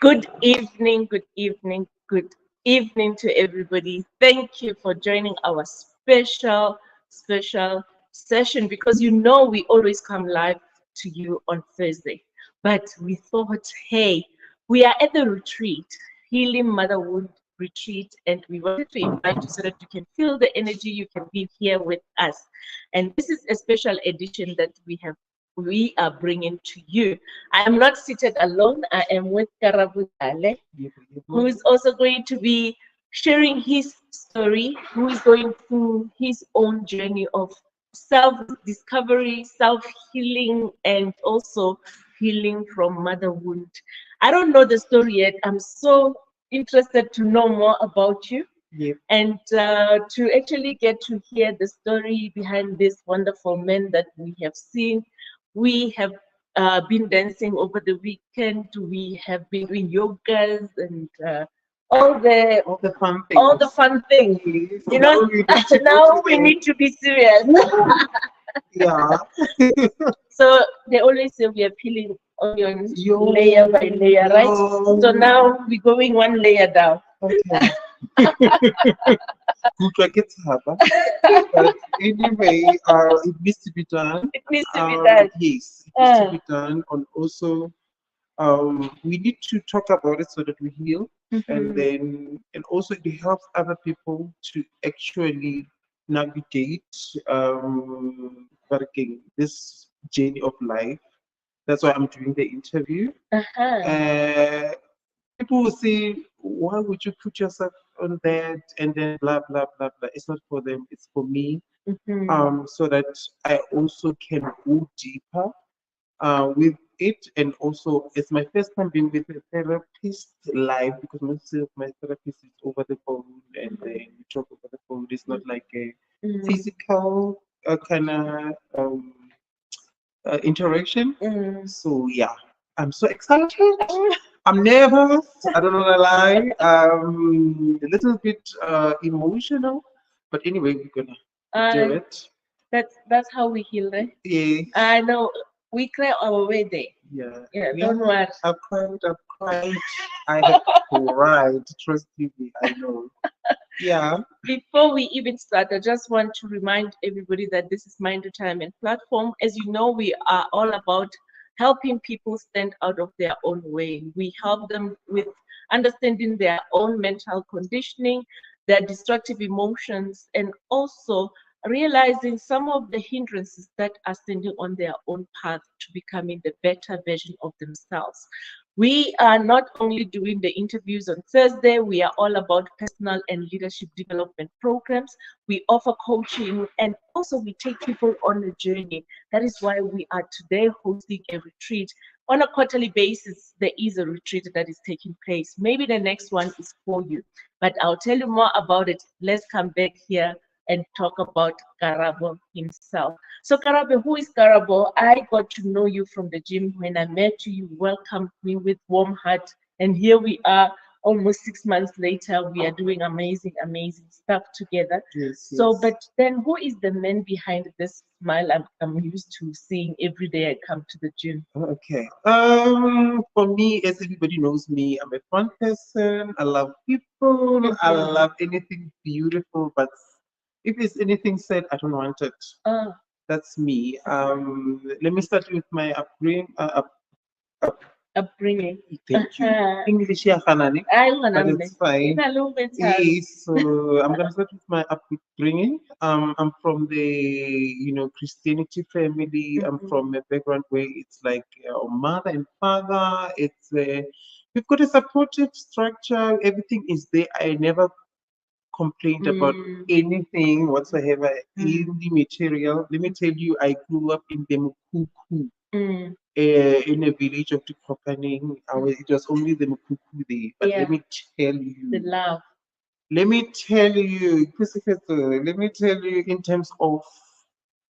Good evening, good evening, good evening to everybody. Thank you for joining our special session because you know we always come live to you on Thursday. But we thought, hey, we are at the retreat, Healing Motherhood Retreat, and we wanted to invite you so that you can feel the energy, you can be here with us. And this is a special edition that we are bringing to you. I am not seated alone. I am with Karabo Diale, who is also going to be sharing his story, who is going through his own journey of self-discovery, self-healing, and also healing from mother wound. I don't know the story yet. I'm so interested to know more about you. Yep. And to actually get to hear the story behind this wonderful man that we have seen. We have been dancing over the weekend. We have been doing yogas and all the fun things. all the fun things. You know, now we need to be serious. Yeah. So they always say we are peeling onions layer by layer, right? So now we're going one layer down. Okay. But anyway, it needs to be done. It needs to be done. Yes, it needs to be done. And also, we need to talk about it so that we heal, and also it helps other people to actually navigate working this journey of life. That's why I'm doing the interview. People will say, why would you put yourself on that and then blah blah blah blah. It's not for them, it's for me. So that I also can go deeper with it. And also it's my first time being with a therapist live, because most of my therapist is over the phone, and then we talk over the phone. It's not like a physical kind of interaction. So yeah, I'm so excited. I'm nervous. I don't want to lie. A little bit emotional, but anyway, we're gonna do it. That's how we heal, right? Yeah. I know. We clear our way there. Yeah. Don't worry. I've cried. I have cried. Trust me, I know. Yeah. Before we even start, I just want to remind everybody that this is Mind Retirement Platform. As you know, we are all about helping people stand out of their own way. We help them with understanding their own mental conditioning, their destructive emotions, and also realizing some of the hindrances that are standing on their own path to becoming the better version of themselves. We are not only doing the interviews on Thursday, we are all about personal and leadership development programs. We offer coaching, and also we take people on a journey. That is why we are today hosting a retreat. On a quarterly basis, there is a retreat that is taking place. Maybe the next one is for you, but I'll tell you more about it. Let's come back here and talk about Karabo himself. So Karabo, who is Karabo? I got to know you from the gym. When I met you, you welcomed me with warm heart. And here we are, almost 6 months later, we are doing amazing stuff together. Yes. So, but then who is the man behind this smile I'm used to seeing every day I come to the gym? Okay. For me, as everybody knows me, I'm a fun person. I love people. I love anything beautiful, but if it's anything said, I don't want it. That's me. Let me start with my upbringing. Upbringing. Thank you. English, yeah, but it's fine. Yes, so I'm gonna start with my upbringing. I'm from the Christianity family. I'm from a background where it's like mother and father. It's we've got a supportive structure. Everything is there. I never complained about anything whatsoever in the material. Let me tell you, I grew up in the Mukuku, in a village of the Kopaning. It was only the Mukuku there. But let me tell you, the love. Let me tell you, let me tell you in terms of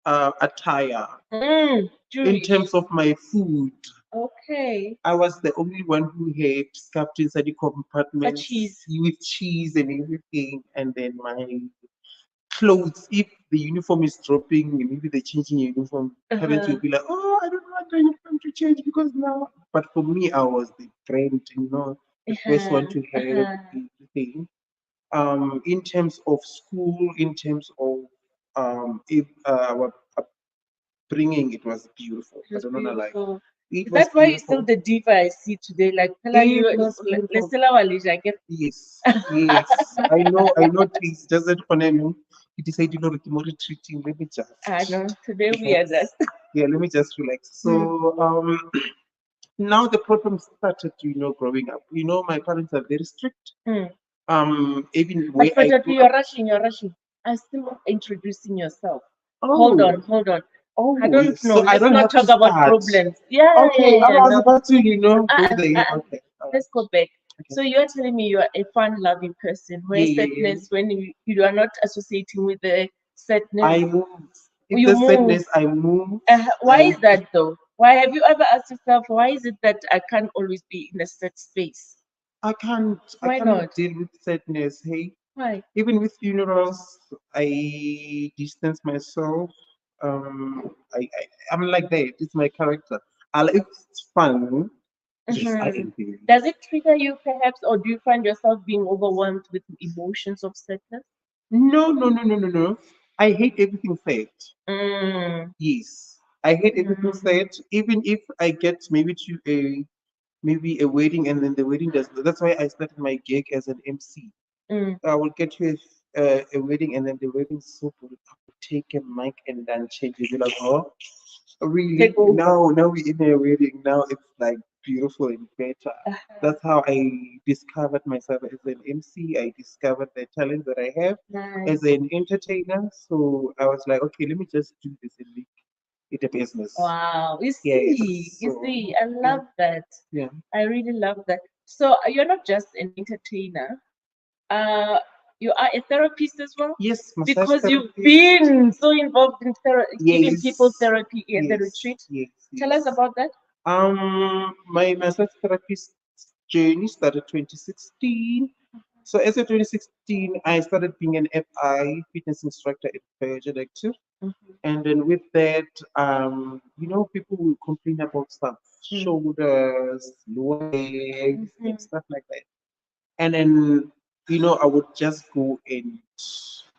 attire, in terms of my food. Okay. I was the only one who had stuffed inside the compartment with cheese and everything, and then my clothes, if the uniform is dropping, maybe they're changing uniform, parents will be like, oh, I don't want the uniform to change because now. But for me, I was the friend, the first one to help everything. In terms of school, in terms of if our upbringing, it was beautiful. I don't know, like it was that's why you're still beautiful. the diva I see today. Like, It was beautiful. Yes, yes. I know things doesn't connect me. You decide you know retreating. Let me just I know today we are relax. just Yeah, let me just relax. So now the problem started, growing up. My parents are very strict. Even where but I grew you're up. rushing. I'm still introducing yourself. Oh, Hold on. oh, I don't yes. know. So I Let's don't not have to talk about start. problems. Yeah, Okay, I was no. about to, go there. Uh. Okay. Let's go back. Okay. So you're telling me you're a fun-loving person, where Yeah, sadness, when you are not associating with the sadness, I move. If you there's move. sadness, I move. Why is that though? Why have you ever asked yourself why is it that I can't always be in a sad space? I can't. Why I cannot not? deal with sadness. Hey, Why? even with funerals, I distance myself. I'm like that. It's my character. If it's fun, yes, I can do it. Does it trigger you perhaps, or do you find yourself being overwhelmed with emotions of sadness? No, no, no, no, no, no. I hate everything sad. Mm. Yes, I hate everything sad. Even if I get maybe a wedding and then the wedding does. That's why I started my gig as an MC. I will get to a wedding and then the wedding so good. I will take a mic and then change it. Be like, oh, really? Take over. Now we're in a wedding. Now it's like beautiful and better. That's how I discovered myself as an MC. I discovered the talent that I have as an entertainer. So I was like, okay, let me just do this and make it a business. Wow. You Yes. see, I love that. Yeah. I really love that. So you're not just an entertainer. Uh, you are a therapist as well? Yes, massage Because you've therapist. been so involved in giving Yes. people therapy at the Yes. retreat. Yes. Tell us about that. My massage therapist journey started 2016. So as of 2016, I started being an FI fitness instructor at Director. And then with that, people will complain about stuff, shoulders, lower legs, and stuff like that. And then, I would just go and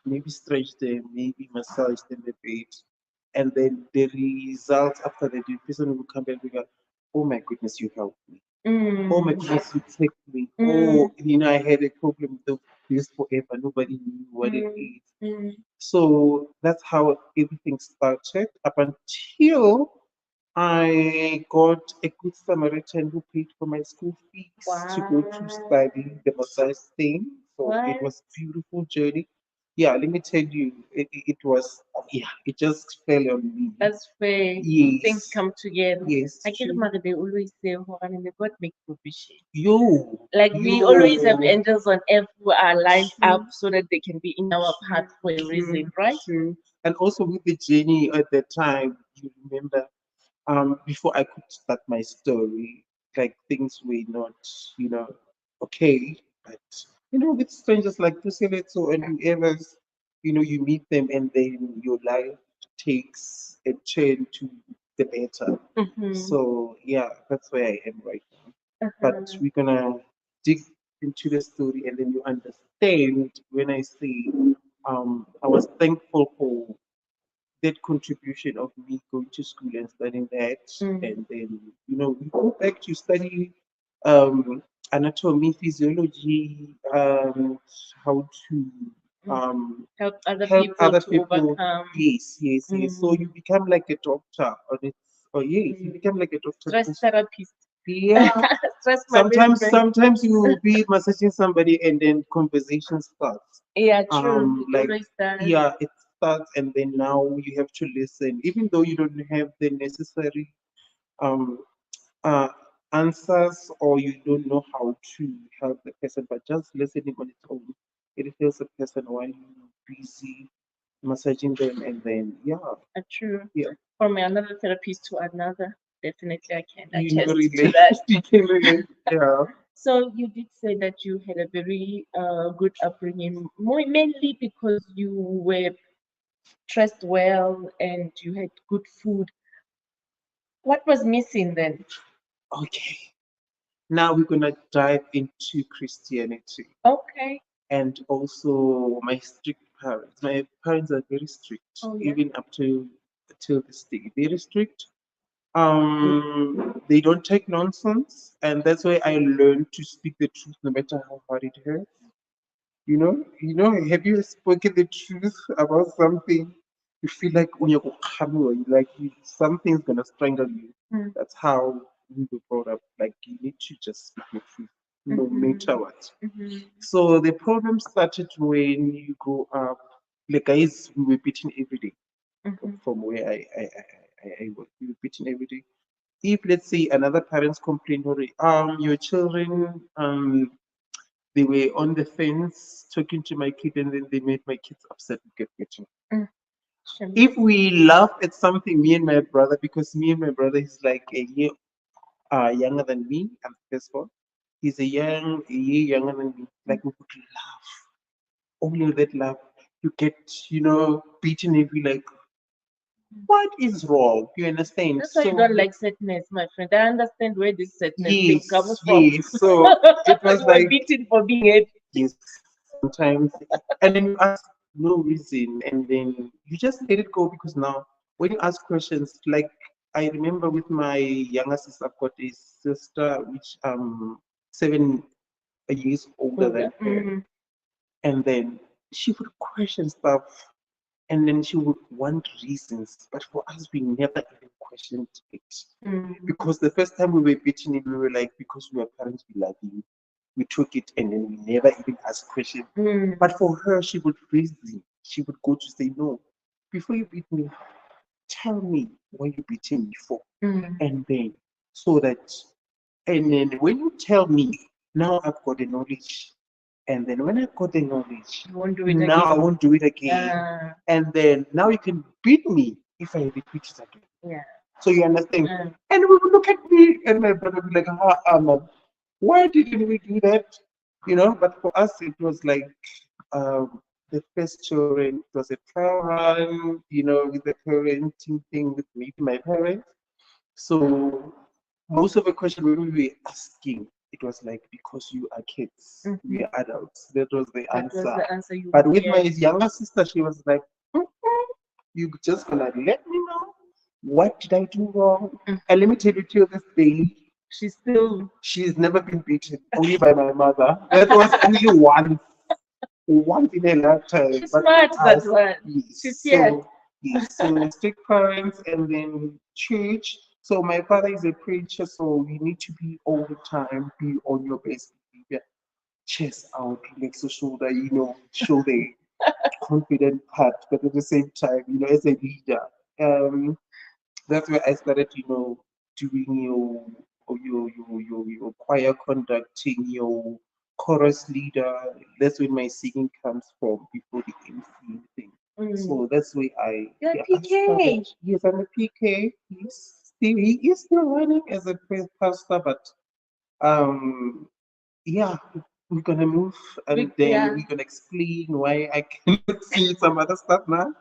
maybe stretch them, maybe massage them a bit. And then the results after that, the person will come back and go, oh my goodness, you helped me. Oh my goodness, you take me. Oh, I had a problem with this forever. Nobody knew what it is. So that's how everything started up until I got a good Samaritan who paid for my school fees to go to study the massage thing. So it was a beautiful journey. Yeah, let me tell you, it was, it just fell on me. That's where Yes. things come together. Yes. I get mother, they always say, may God make provision. You. Like we always have angels on earth who are lined up so that they can be in our path for a reason, right? True. And also with the journey at that time, you remember, before I could start my story, like things were not, okay. But with strangers like Pusiletso and whoever's, you meet them and then your life takes a turn to the better. So yeah, that's where I am right now. But we're gonna dig into the story and then you understand when I say I was thankful for that contribution of me going to school and studying that, and then we go back to study anatomy, physiology, how to help other help people other to people. overcome. Yes. So you become like a doctor, you become like a doctor. Stress therapist. Yeah. Stress my best friend. Sometimes you will be massaging somebody and then conversation starts. Yeah, true. It Like always does. yeah, it starts and then now you have to listen, even though you don't have the necessary um uh answers or you don't know how to help the person, but just listening on its own. It helps the person while you're busy massaging them and then yeah. True. Yeah. From another therapist to another, definitely I can You attest relate. to that. You can relate. Yeah. So you did say that you had a very good upbringing, more mainly because you were dressed well and you had good food. What was missing then? Okay. Now we're gonna dive into Christianity. Okay. And also my strict parents. My parents are very strict, Oh, yeah. even up to till this day. Very strict. They don't take nonsense, and that's why I learned to speak the truth no matter how hard it hurts. Have you spoken the truth about something? You feel like when you're something's gonna strangle you. Mm. That's how we were brought up. Like you need to just speak the truth, no matter what. So the problem started when you grow up. Like guys, we were beaten every day from where I work. We were beaten every day. If let's say another parents complain, or your children they were on the fence talking to my kid and then they made my kids upset and get beaten. If we laugh at something, me and my brother, because me and my brother is like a year younger than me, I'm the first one. He's a year younger than me. Like we would laugh. Only that laugh, you get, beaten every like, what is wrong? You understand? That's why you don't like sadness, my friend. I understand where this sadness thing comes from. Yes. So it was You were like beaten for being happy. yes, sometimes, and then you ask no reason, and then you just let it go because now when you ask questions, like I remember with my younger sister, I've got a sister which 7 years older than her, and then she would question stuff, and then she would want reasons, but for us we never even questioned it because the first time we were beaten it, we were like, because we are parents, we love you, we took it, and then we never even asked questions. But for her, she would reason, she would go to say, no, before you beat me, tell me why you beating me for, and then so that, and then when you tell me, now I've got the knowledge. And then when I got the knowledge, You won't do it now I again. won't do it again. And then now you can beat me if I repeat it again. Yeah. So you understand? And we would look at me and my brother would be like, man, why didn't we do that? But for us, it was like the first children, it was a trial run, with the parenting thing with maybe my parents. So most of the question we were asking, it was like, because you are kids, we are adults. That was the answer. But with my younger sister, she was like, you just gonna let me know what did I do wrong? And let me tell you, till this day, she's never been beaten, only by my mother. That was only once in a lifetime. She's smart, that one. Yes. She's here. Yes, so strict parents and then church. So my father is a preacher, so you need to be all the time, be on your best behavior, chest out, relax your shoulder, show the confident part, but at the same time, as a leader. That's where I started, doing your choir conducting, your chorus leader. That's where my singing comes from before the MC thing. So that's where You're I PK. started. Yes, I'm a PK. He is still running as a pastor, but um yeah, we're gonna move and then we're gonna explain why I cannot see some other stuff now.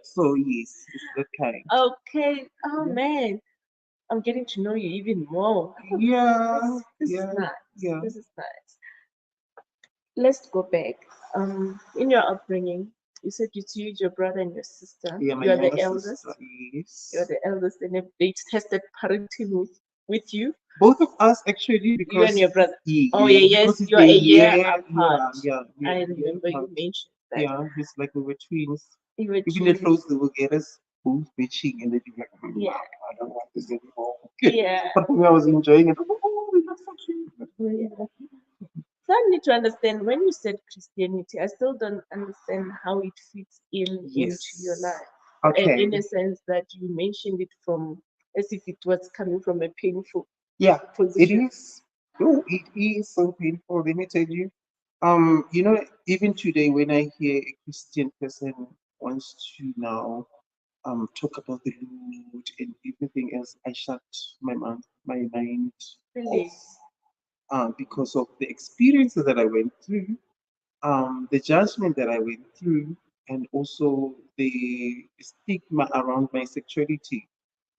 So yes, it's that kind. Okay. Oh man, I'm getting to know you even more. Yeah, This is yeah, nice. yeah. This is nice. Let's go back. In your upbringing, you said it's you, your brother, and your sister. Yeah, my You are the younger eldest. sister. Yes. You're the eldest, and they tested parenting with you. Both of us actually, because You and your brother. yeah, Oh yeah, yes, because you're a year apart. yeah, I remember you mentioned that. yeah, it's like we were twins. You were Even the twins. clothes they will get us both bitching and they'd be like, Yeah. I don't want this anymore. Yeah. But for me, I was enjoying it. Oh, we look so cute. Yeah. So I need to understand when you said Christianity, I still don't understand how it fits into your life. Okay. In a sense that you mentioned it from as if it was coming from a painful It position. is. Oh, it is so painful. Let me tell you. Even today, when I hear a Christian person wants to now talk about the Lord and everything else, I shut my mouth, my mind Really? off. because of the experiences that I went through, the judgment that I went through, and also the stigma around my sexuality.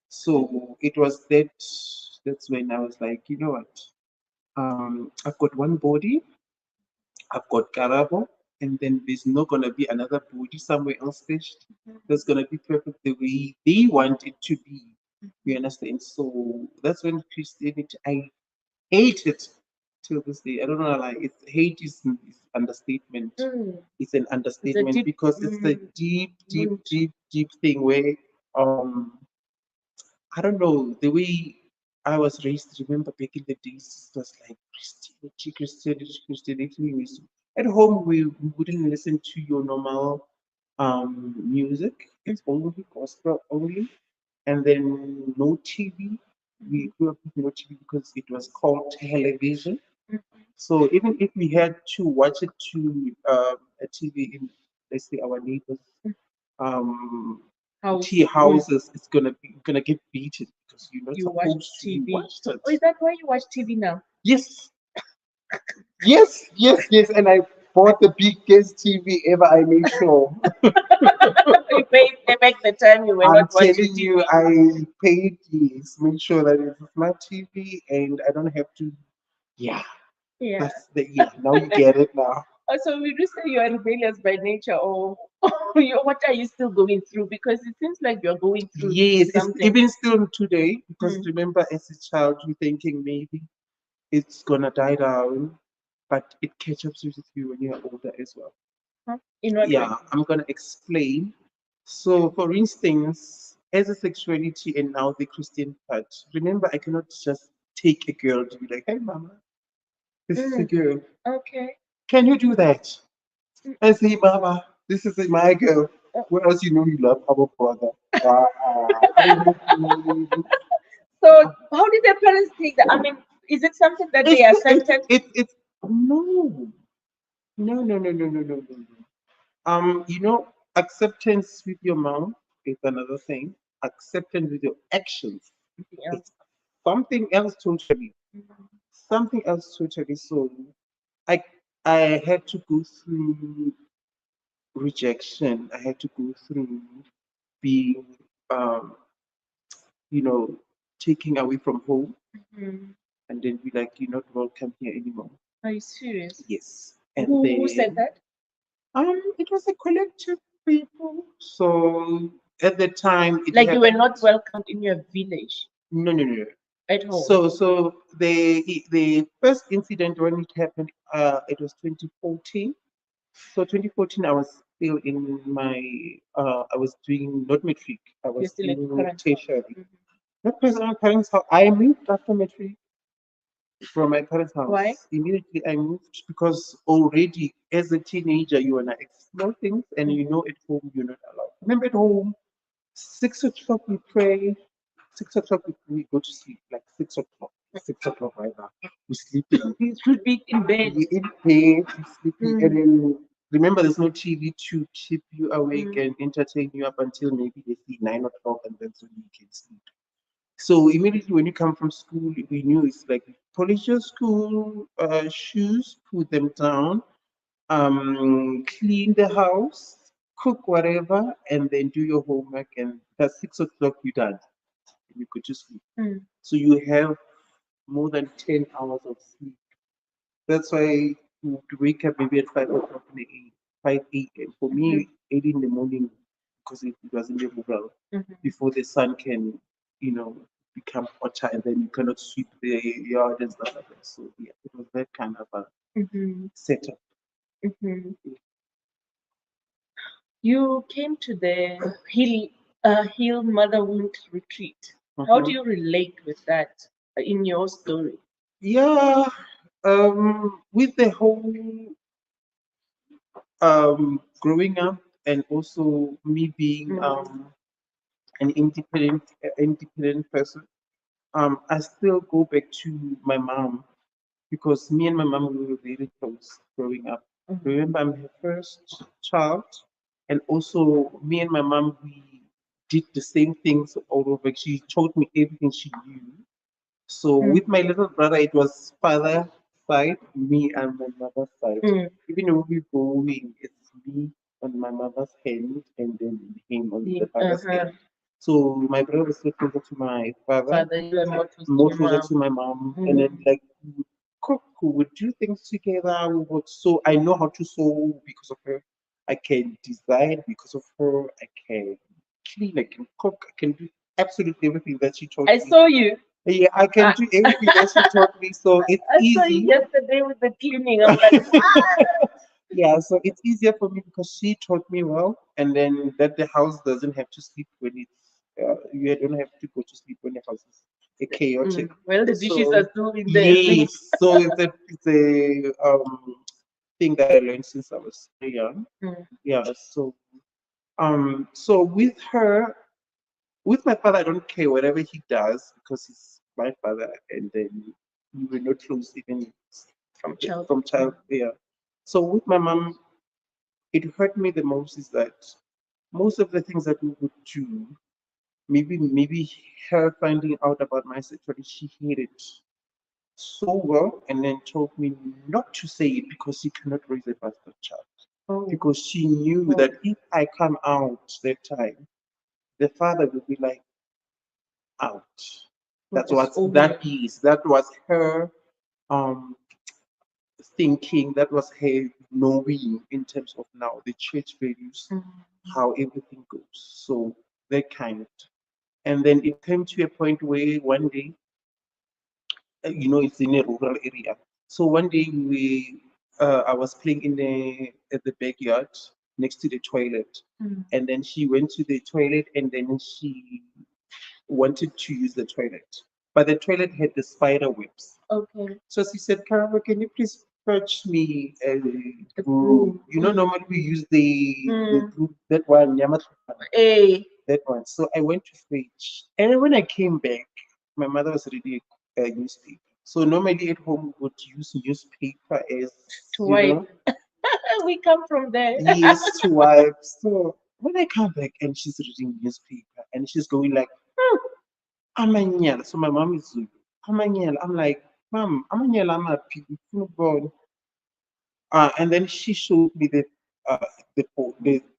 So it was that's when I was like, you know what? I've got one body, I've got Karabo, and then there's not gonna be another body somewhere else stitched. That's gonna be perfect the way they want it to be. You understand? So that's when Christianity I hate it till this day. I don't know, like it's hate is understatement. It's an understatement because it's a deep, deep, deep, deep thing where I don't know the way I was raised. Remember back in the days, it was like Christianity, Christianity, Christianity. At home, we wouldn't listen to your normal music. It's only gospel only, and then no TV. We grew up with no TV because it was called television. So even if we had to watch it to a TV in, let's say, our neighbors' um, tea houses, it's gonna get beaten because you're not supposed to watch it. Oh, is that why you watch TV now? Yes, yes, yes, yes. And I bought the biggest TV ever. I made sure. You paid back the time you were I'm not watching telling you, TV. I paid, yes, make sure that it's a smart TV and I don't have to. Yeah, Yeah. that's the yeah. Now you get it now. So would you say you are rebellious by nature, or what are you still going through? Because it seems like you're going through Yes, it's something. even still today because remember as a child you're thinking maybe it's gonna die down, but it catches up with you when you're older as well. Huh? In what way? Yeah, I'm gonna explain. So, for instance, as a sexuality and now the Christian part, remember I cannot just take a girl to be like, "Hey, mama, this is a girl. Okay. Can you do that?" I say, "Mama, this is my girl." What else you know you love our brother? I don't know. So how did their parents take that? I mean, is it something that they accepted? It's no, no, no, no, no, no, no, no. No. You know, acceptance with your mouth is another thing. Acceptance with your actions, Yeah. it's something else totally. Something else totally. So I I had to go through rejection. I had to go through being um, you know, taken away from home and then be like, you're not welcome here anymore. Are you serious? Yes. And Who said then that? it was a collective people. So at the time it Like you were happened. not welcomed in your village No, no, no, no. at home. So the first incident when it happened, it was 2014. So 2014, I was still in my I was doing not matric. I You're was still at in current. tertiary. Not present my parents' house. I moved after matric from my parents' house. Why? Immediately I moved because already as a teenager you wanna explore things and you know at home you're not allowed. Remember at home, 6 o'clock we pray, 6 o'clock we go to sleep, like 6 o'clock. 6 o'clock right now. We sleeping. You should be in bed. We in bed, we sleeping, and then remember there's no TV to keep you awake and entertain you up until maybe they see 9 o'clock and then so you can sleep. So immediately when you come from school, we knew it's like polish your school shoes, put them down, clean the house, cook whatever, and then do your homework. And at 6 o'clock you're done. And you could just sleep. So you have more than 10 hours of sleep. That's why you to wake up maybe at 5 o'clock in the 5 a.m. For me, 8 in the morning because it was in the rural before the sun can, you know, become hotter and then you cannot sweep the yard and stuff like that. So yeah, it was that kind of a setup. You came to the Hill Motherhood retreat. How do you relate with that in your story? Yeah, with the whole growing up and also me being an independent person, I still go back to my mom because me and my mom we were very close growing up. Remember, I'm her first child, and also me and my mom we did the same things all over. She taught me everything she knew. So with my little brother, it was father side, me and my mother's side. Even though we're going, it's me on my mother's hand and then him on the father's hand. So my brother was so closer to my father, You are more closer to my mom, and then like we would cook, we would do things together. We would sew. I know how to sew because of her. I can design because of her. I can clean. I can cook. I can do absolutely everything that she taught me. I saw you. Yeah, I can do everything that she taught me. So it's easy. I saw you yesterday with the cleaning. I'm like, yeah, so it's easier for me because she taught me well, and then that the house doesn't have to sleep when it's you don't have to go to sleep when the house is chaotic. Well, the dishes So are still in there. yes, so it's a thing that I learned since I was very young. Yeah, so with her, with my father, I don't care whatever he does because he's my father, and then we were not close even from child. Yeah. So with my mom, it hurt me the most is that most of the things that we would do, maybe her finding out about my sexuality, she hid it so well and then told me not to say it because she cannot raise a bastard child. Because she knew that if I come out that time, the father would be like, out. That's what that is. That was her um thinking, that was her knowing in terms of now the church values, how everything goes. So that kind. And then it came to a point where one day, it's in a rural area. So one day I was playing at the backyard next to the toilet, and then she went to the toilet, and then she wanted to use the toilet, but the toilet had the spider webs. Okay. So she said, Karabo, can you please fetch me a The broom? broom. Normally we use the broom, that one, Hey. that one. So I went to fetch. And then when I came back, my mother was reading a newspaper. So normally at home we would use newspaper as To wipe. We come from there. yes, to wipe. So when I come back and she's reading newspaper and she's going like, Amanyala. So my mom is Zulu. Amanyala. I'm like, Mom, Amanyala, I'm a people. And then she showed me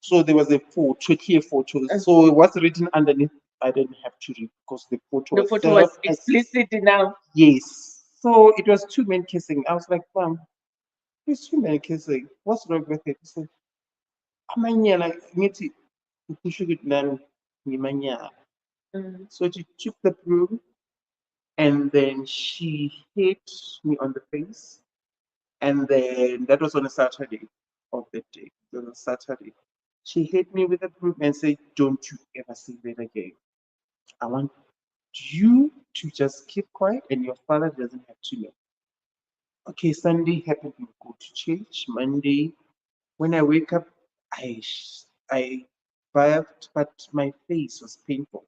so there was a photo, clear photo. So it was written underneath. I didn't have to read because the photo was explicit enough. Yes. So it was two men kissing. I was like, Mom, there's two men kissing. What's wrong with it? She said, Amanyala, ngithi ukusho ukuthi nami ngimanyala. So she took the broom and then she hit me on the face. And then that was on a Saturday of that day. It was a Saturday. She hit me with a broom and said, don't you ever say that again. I want you to just keep quiet and your father doesn't have to know. Okay, Sunday happened to go to church. Monday, when I wake up, I bathed, but my face was painful.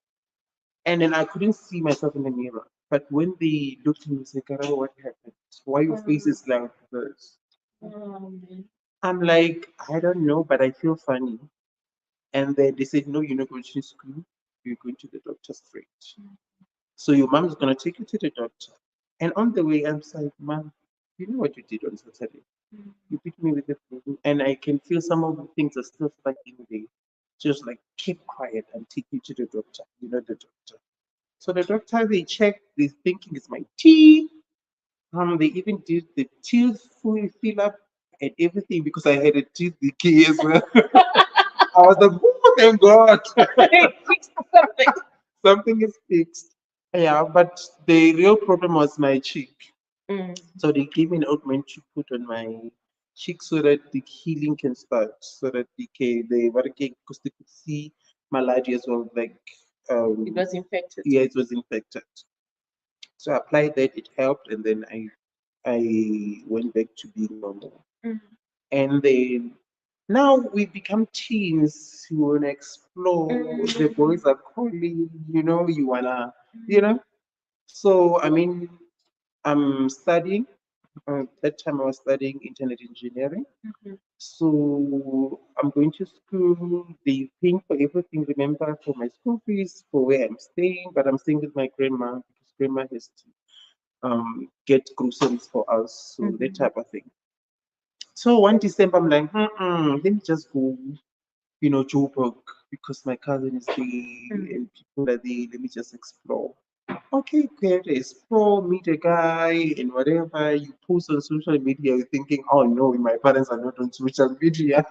And then I couldn't see myself in the mirror. But when they looked at me and said, Karabo, what happened? Why your face is like this? I'm like, I don't know, but I feel funny. And then they said, no, you're not going to school. You're going to the doctor straight. So your mom is going to take you to the doctor. And on the way, I'm like, Mom, you know what you did on Saturday? You beat me with the phone. And I can feel some of the things are still stuck in there. Just like, keep quiet and take you to the doctor. You know the doctor. So the doctor, they checked, they thinking it's my teeth. They even did the teeth fill up and everything because I had a tooth decay as well. I was like, oh, thank God. Something. Something is fixed. Yeah, but the real problem was my cheek. So they gave me an ointment to put on my cheek so that the healing can start, so that because they could see malaria as well, like It was infected. yeah, it was infected. So I applied that, it helped, and then I went back to being normal. And then now we become teens. You wanna explore. The boys are calling. You wanna. So I mean, I'm studying. That time I was studying internet engineering. So I'm going to school. They paying for everything. Remember, for my school fees, for where I'm staying. But I'm staying with my grandma because grandma has to get groceries for us, so that type of thing. So one December, I'm like, let me just go, Joburg, because my cousin is there and people are there. Let me just explore. Okay, great. Explore, meet a guy, and whatever you post on social media, you're thinking, oh no, my parents are not on social media.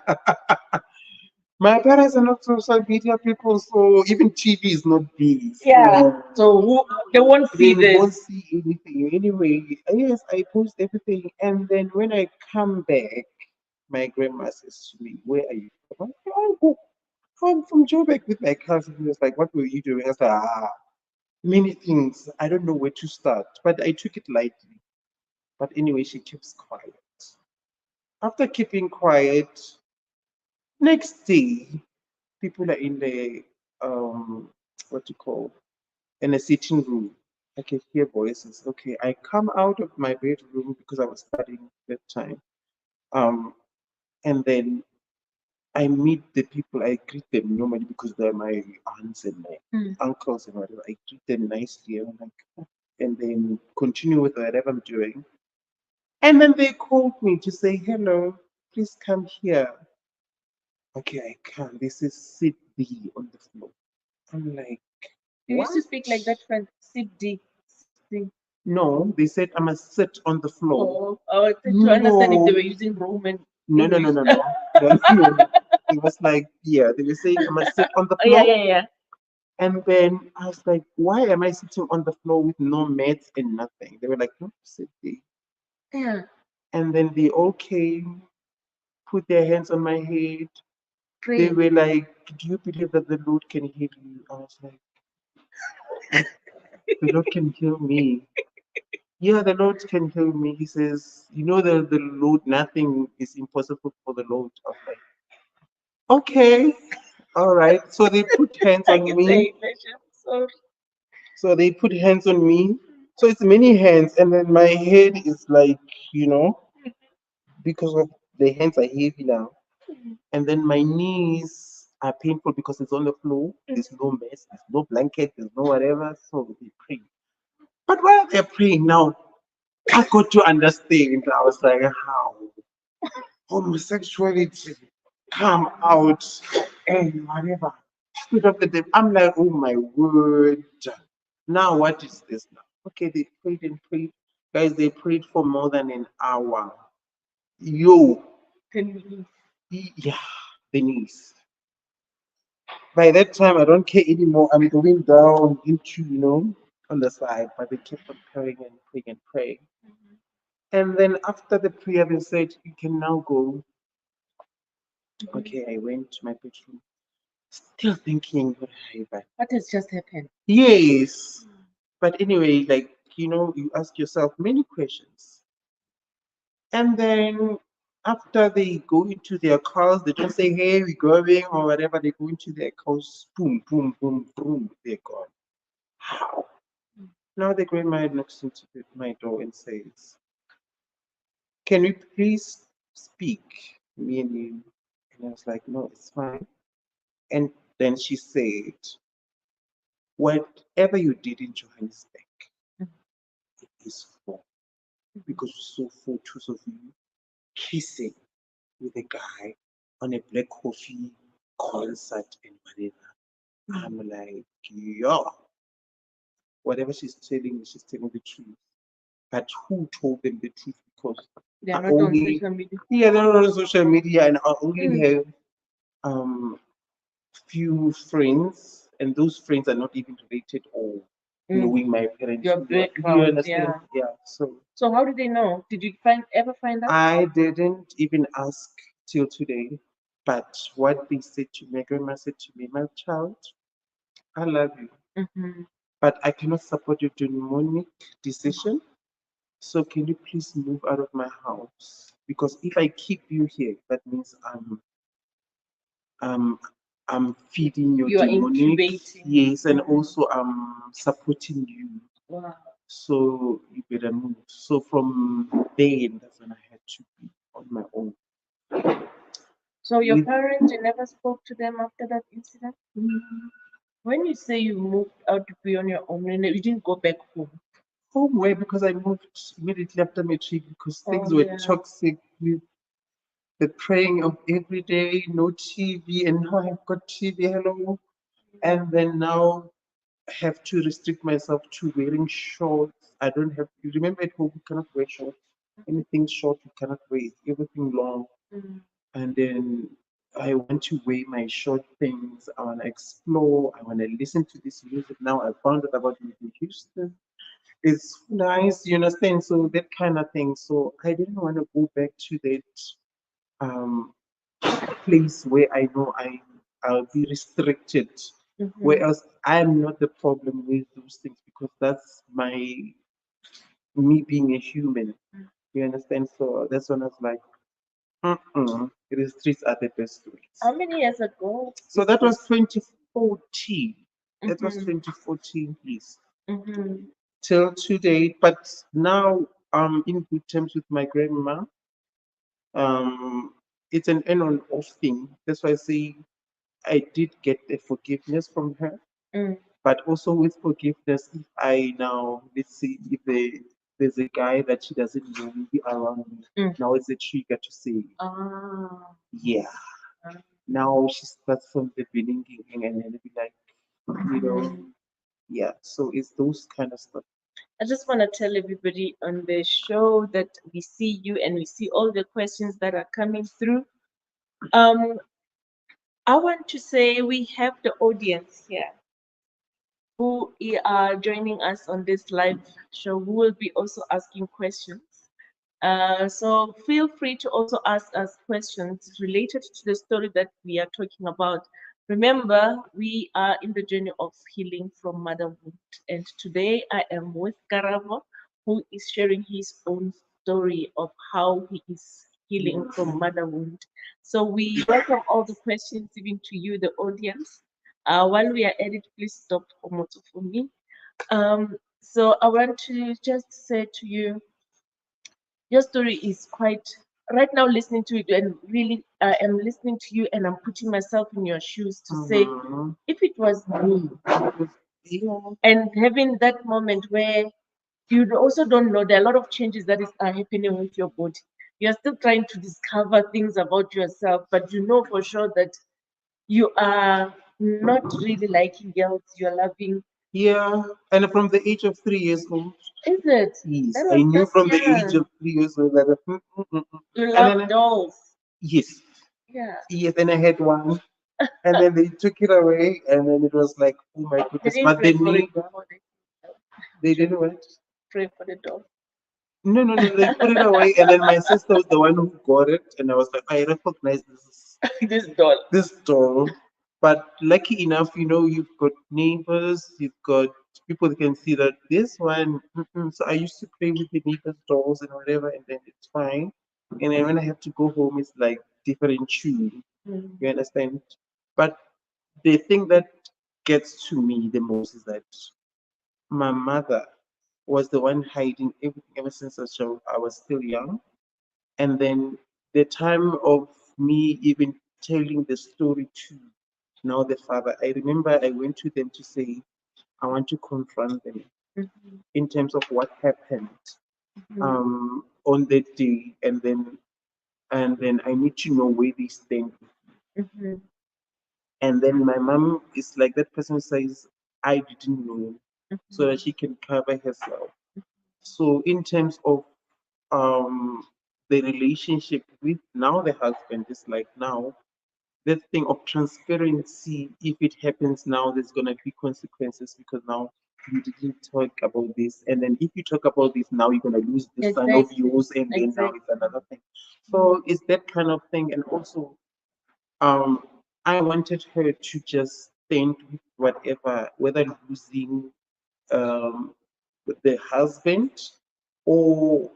My parents are not social media people, so even TV is not big. Yeah. So they won't see They won't this. see anything. Anyway, yes, I post everything, and then when I come back, my grandma says to me, "Where are you from?" I'm like, "Oh, I'm from Joburg with my cousin." He was like, "What were you doing?" I was like, many things. I don't know where to start, but I took it lightly. But anyway, she keeps quiet. After keeping quiet, next day, people are in the what you call in a sitting room. I can hear voices. Okay, I come out of my bedroom because I was studying that time. Um, and then I meet the people. I greet them normally because they're my aunts and my uncles and whatever. I greet them nicely. I'm like, "Oh," and then continue with whatever I'm doing. And then they called me to say, "Hello, please come here." Okay, I come. This is sit D on the floor. I'm like, You used to what? speak like that, friend. Sit D. No, they said I must sit on the floor. Oh, to understand if they No, were using Roman no, no, no, English. no, no. No, no, no. It was like, yeah, they were saying I must sit on the Yeah, floor. yeah, yeah. And then I was like, why am I sitting on the floor with no mats and nothing? They were like, no, sit there. Yeah. And then they all came, put their hands on my head. They Great. were like, do you believe that the Lord can heal you? I was like, the Lord can heal me. Yeah, the Lord can heal me. He says, the Lord, nothing is impossible for the Lord. I was like, okay, all right. So they put hands I on can say me. English. So So they put hands on me. So it's many hands, and then my head is like, because of the hands are heavy now. And then my knees are painful because it's on the floor. There's no mess, there's no blanket, there's no whatever. So they pray. But while they're praying now, I got to understand. I was like, how homosexuality come out and whatever. Spirit of the devil. I'm like, oh my word. Now what is this now? Okay, they prayed and prayed. Guys, they prayed for more than an hour. Yo, can yeah, the knees. By that time, I don't care anymore. I'm going down into, on the side, but they kept on praying and praying and praying. And then after the prayer, they said, you can now go. Okay, I went to my bedroom, still thinking, what has just happened? yes. But anyway, like, you ask yourself many questions. And then after they go into their cars, they don't say, hey, we're going or whatever. They go into their cars, boom, boom, boom, boom, they're gone. How? Now the grandma knocks into my door and says, can we please speak, me and you? And I was like, no, it's fine. And then she said, whatever you did in Johannesburg, it is wrong. Because we saw photos of you kissing with a guy on a black coffee concert and whatever. I'm like, yo, whatever she's telling me, she's telling the truth. But who told them the truth? Because They are I not on only, social media. yeah, they're on social media, and I only have few friends, and those friends are not even related or knowing my parents. Your You background, understand? yeah. Yeah. So how did they know? Did you ever find out? I didn't even ask till today. But what they said to me, my grandma said to me, my child, I love you, but I cannot support your demonic decision. So can you please move out of my house? Because if I keep you here, that means um I'm feeding your You are demonic, incubating. yes, and also I'm supporting you. Wow. So you better move. So from then, that's when I had to be on my own. So your parents, you never spoke to them after that incident? When you say you moved out to be on your own and you didn't go back home, home where, because I moved immediately after matric because things were toxic with the praying of every day, no TV, and now I've got TV, hello. And then now I have to restrict myself to wearing shorts. I don't have, you remember at home, you cannot wear shorts. Anything short, you cannot wear it, everything long. And then I want to wear my short things. I want to explore. I want to listen to this music. Now I found out about Whitney Houston. It's nice, you understand? So that kind of thing. So I didn't want to go back to that um, place where I know I'll be restricted. Whereas I'm not the problem with those things because that's me being a human. You understand? So that's when I was like, it is streets are the best ways. How many years ago? So that was 2014. That was 2014, yes. Till today. But now I'm in good terms with my grandma. It's an on and off thing. That's why I say I did get a forgiveness from her. But also with forgiveness, if I now, let's see, if there's a guy that she doesn't know will be around me, now it's a trigger to say, yeah. Now she starts from the beginning and then be like, you know, yeah. So it's those kind of stuff. I just want to tell everybody on the show that we see you and we see all the questions that are coming through. I want to say we have the audience here who are joining us on this live show who will be also asking questions. So feel free to also ask us questions related to the story that we are talking about. Remember, we are in the journey of healing from motherhood. And today I am with Karabo, who is sharing his own story of how he is healing from motherhood. So we welcome all the questions even to you, the audience. While we are at it, please stop for me. So I want to just say to you, your story is quite right now listening to it, and really I am listening to you and I'm putting myself in your shoes to say, if it was me, and having that moment where you also don't know, there are a lot of changes that are happening with your body. You're still trying to discover things about yourself, but you know for sure that you are not really liking girls, you're loving. Yeah, and from the age of 3 years old. Is it? Yes, I knew from the age of 3 years old that you love dolls. Yes. Yeah. Yes, and I had one, and then they took it away, and then it was like, oh my goodness! But they didn't what? Pray for the doll. No, no, no. They put it away, and then my sister was the one who got it, and I was like, I recognize this this doll. This doll. But lucky enough, you've got neighbors, you've got people that can see that this one. So I used to play with the neighbors' dolls and whatever, and then it's fine. And then when I have to go home, it's like different tune. You understand? But the thing that gets to me the most is that my mother was the one hiding everything ever since I was still young. And then the time of me even telling the story to now the father, I remember I went to them to say, I want to confront them in terms of what happened on that day, and then I need to know where they stand. And then my mom is like that person who says, I didn't know, so that she can cover herself. So in terms of the relationship with now the husband is like now that thing of transparency. If it happens now, there's gonna be consequences because now you didn't talk about this, and then if you talk about this now, you're gonna lose the son of yours, and then now it's another thing. So it's that kind of thing, and also I wanted her to just stand with whatever, whether losing um, the husband or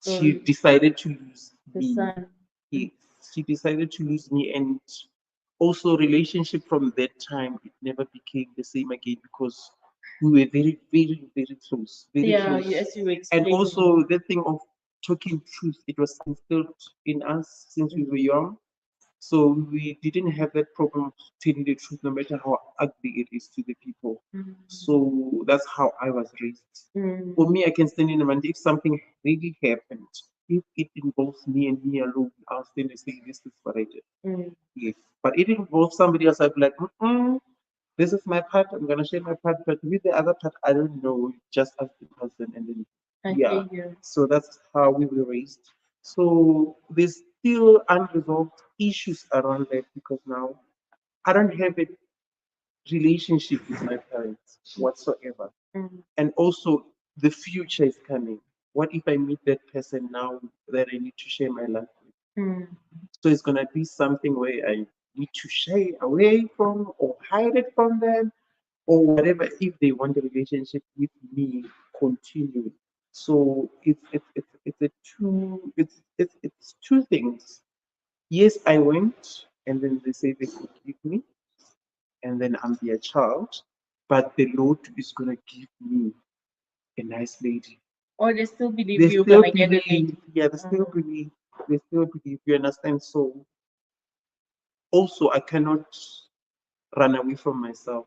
she decided to lose me. She decided to lose me, and also relationship from that time it never became the same again because we were very, very, very close, very close. Yes, you And explained. also the thing of talking truth, it was instilled in us since we were young. So we didn't have that problem of telling the truth, no matter how ugly it is to the people. So that's how I was raised. For me, I can stand in a moment if something really happened. If it involves me and me alone, I'll stand and say, this is what I did. Yes. But it involves somebody else, I'd be like, this is my part, I'm gonna share my part, but with the other part, I don't know, just as the person, and then yeah. So that's how we were raised. So there's still unresolved issues around that because now I don't have a relationship with my parents whatsoever. And also the future is coming. What if I meet that person now that I need to share my life with? So it's gonna be something where I need to shy away from or hide it from them or whatever if they want a relationship with me continuing. So it's a two it's two things. Yes, I went and then they say they forgive me and then I'm their child, but the Lord is gonna give me a nice lady. Or they still believe They you're still gonna get a lady. believe, yeah, they still believe, you understand? So also I cannot run away from myself.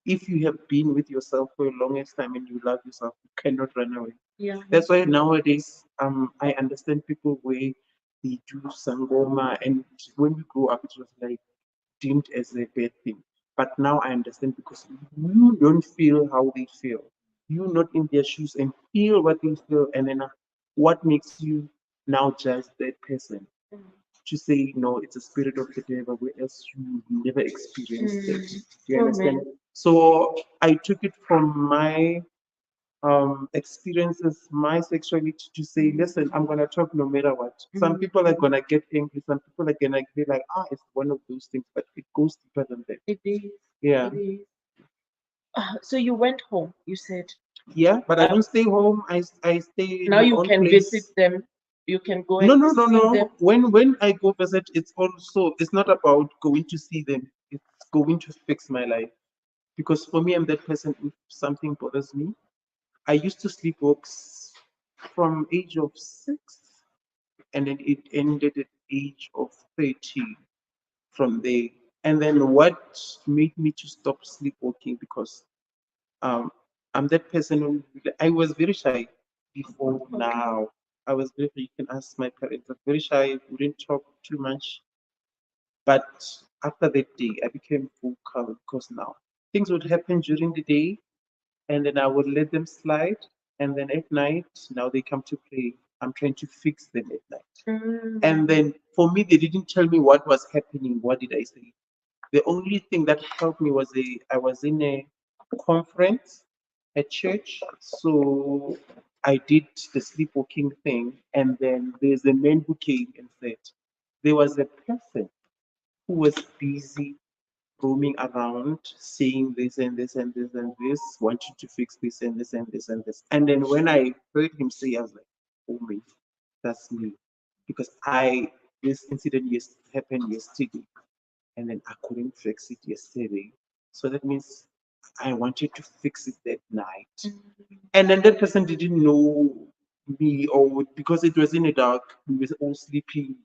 If you have been with yourself for the longest time and you love yourself, you cannot run away. Yeah. That's why nowadays I understand people where they do sangoma, and when we grew up it was like deemed as a bad thing. But now I understand because you don't feel how they feel. You're not in their shoes and feel what they feel, and then what makes you now judge that person? To say no, it's a spirit of the devil, whereas you never experienced it. You understand? So I took it from my experiences, my sexuality to say, listen, I'm gonna talk no matter what. Some people are gonna get angry, some people are gonna be like, it's one of those things, but it goes deeper than that. It is. Yeah. It is. So you went home, you said. Yeah, but I don't stay home. I stay in Now my you own can place. visit them. You can go No, and no, no, see no. them. When I go visit, it's not about going to see them. It's going to fix my life. Because for me, I'm that person. If something bothers me, I used to sleepwalk from age of 6, and then it ended at age of 30 from there. And then what made me to stop sleepwalking? Because um, I'm that person who I was very shy before now. I was very, you can ask my parents, I'm very shy, wouldn't talk too much. But after that day, I became vocal because now things would happen during the day and then I would let them slide. And then at night, now they come to play. I'm trying to fix them at night. And then for me, they didn't tell me what was happening. What did I say? The only thing that helped me was I was in a conference at church. So I did the sleepwalking thing. And then there's a man who came and said, there was a person who was busy roaming around saying this and this and this and this, want you to fix this and this and this and this. And then when I heard him say, I was like, oh my, that's me. Because this incident happened yesterday and then I couldn't fix it yesterday. So that means I wanted to fix it that night. And then that person didn't know me or because it was in the dark, we were all sleeping,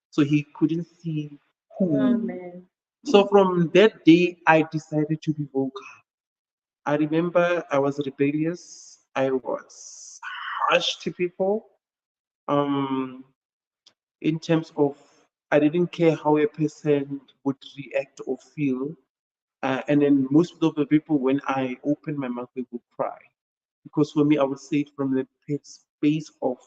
so he couldn't see who. Oh, man. So from that day, I decided to be vocal. I remember I was rebellious. I was harsh to people. Um, in terms of I didn't care how a person would react or feel. And then most of the people, when I open my mouth, they would cry. Because for me, I would say it from the space of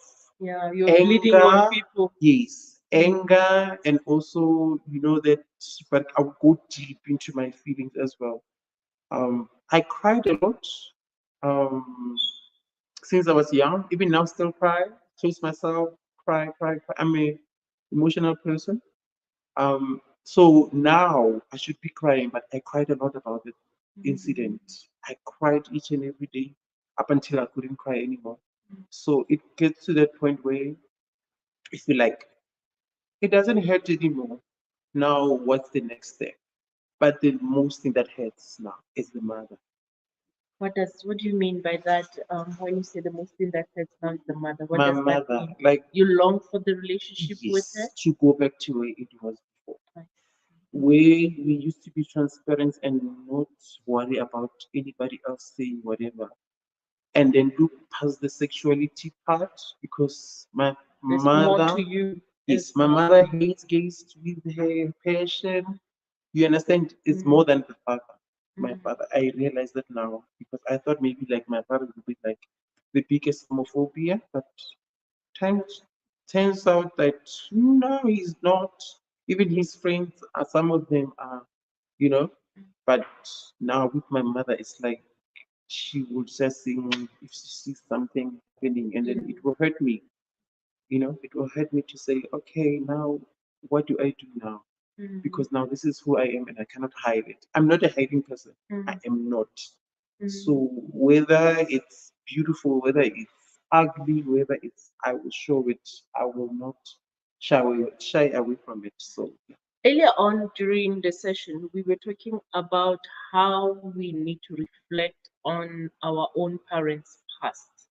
you're bleeding anger. on people. Yes, anger, and also, that, but I would go deep into my feelings as well. I cried a lot since I was young. Even now, still cry. Chase myself, cry, cry, cry. I'm a emotional person. So now I should be crying, but I cried a lot about the incident. I cried each and every day up until I couldn't cry anymore. So it gets to that point where I feel like it doesn't hurt anymore. Now, what's the next step? But the most thing that hurts now is the mother. What do you mean by that? When you say the most thing that hurts now is the mother, what My does that mother, mean? like You long for the relationship with her? to go back to where it was before. where we used to be transparent and not worry about anybody else saying whatever, and then look past the sexuality part because my There's more mother, to you. yes, my mother hates gays with her passion. You understand? It's more than the father. My father, I realize that now because I thought maybe like my father would be like the biggest homophobia, but turns turns out that no, he's not. Even his friends, some of them are, you know. But now with my mother, it's like she would just sing if she sees something happening, and then it will hurt me. It will hurt me to say, okay, now what do I do now? Because now this is who I am, and I cannot hide it. I'm not a hiding person. I am not. So whether it's beautiful, whether it's ugly, whether it's I will show it, I will not shy away from it. So Earlier on during the session, we were talking about how we need to reflect on our own parents' past,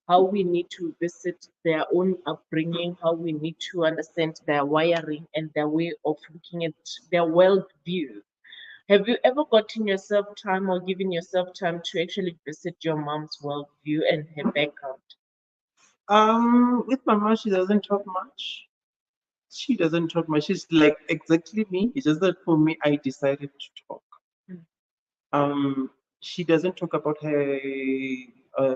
how we need to visit their own upbringing, how we need to understand their wiring and their way of looking at their worldview. Have you ever gotten yourself time or given yourself time to actually visit your mom's worldview and her background? with my mom, she doesn't talk much. She doesn't talk much. She's like exactly me. It's just that for me, I decided to talk. Mm. Um, she doesn't talk about her uh,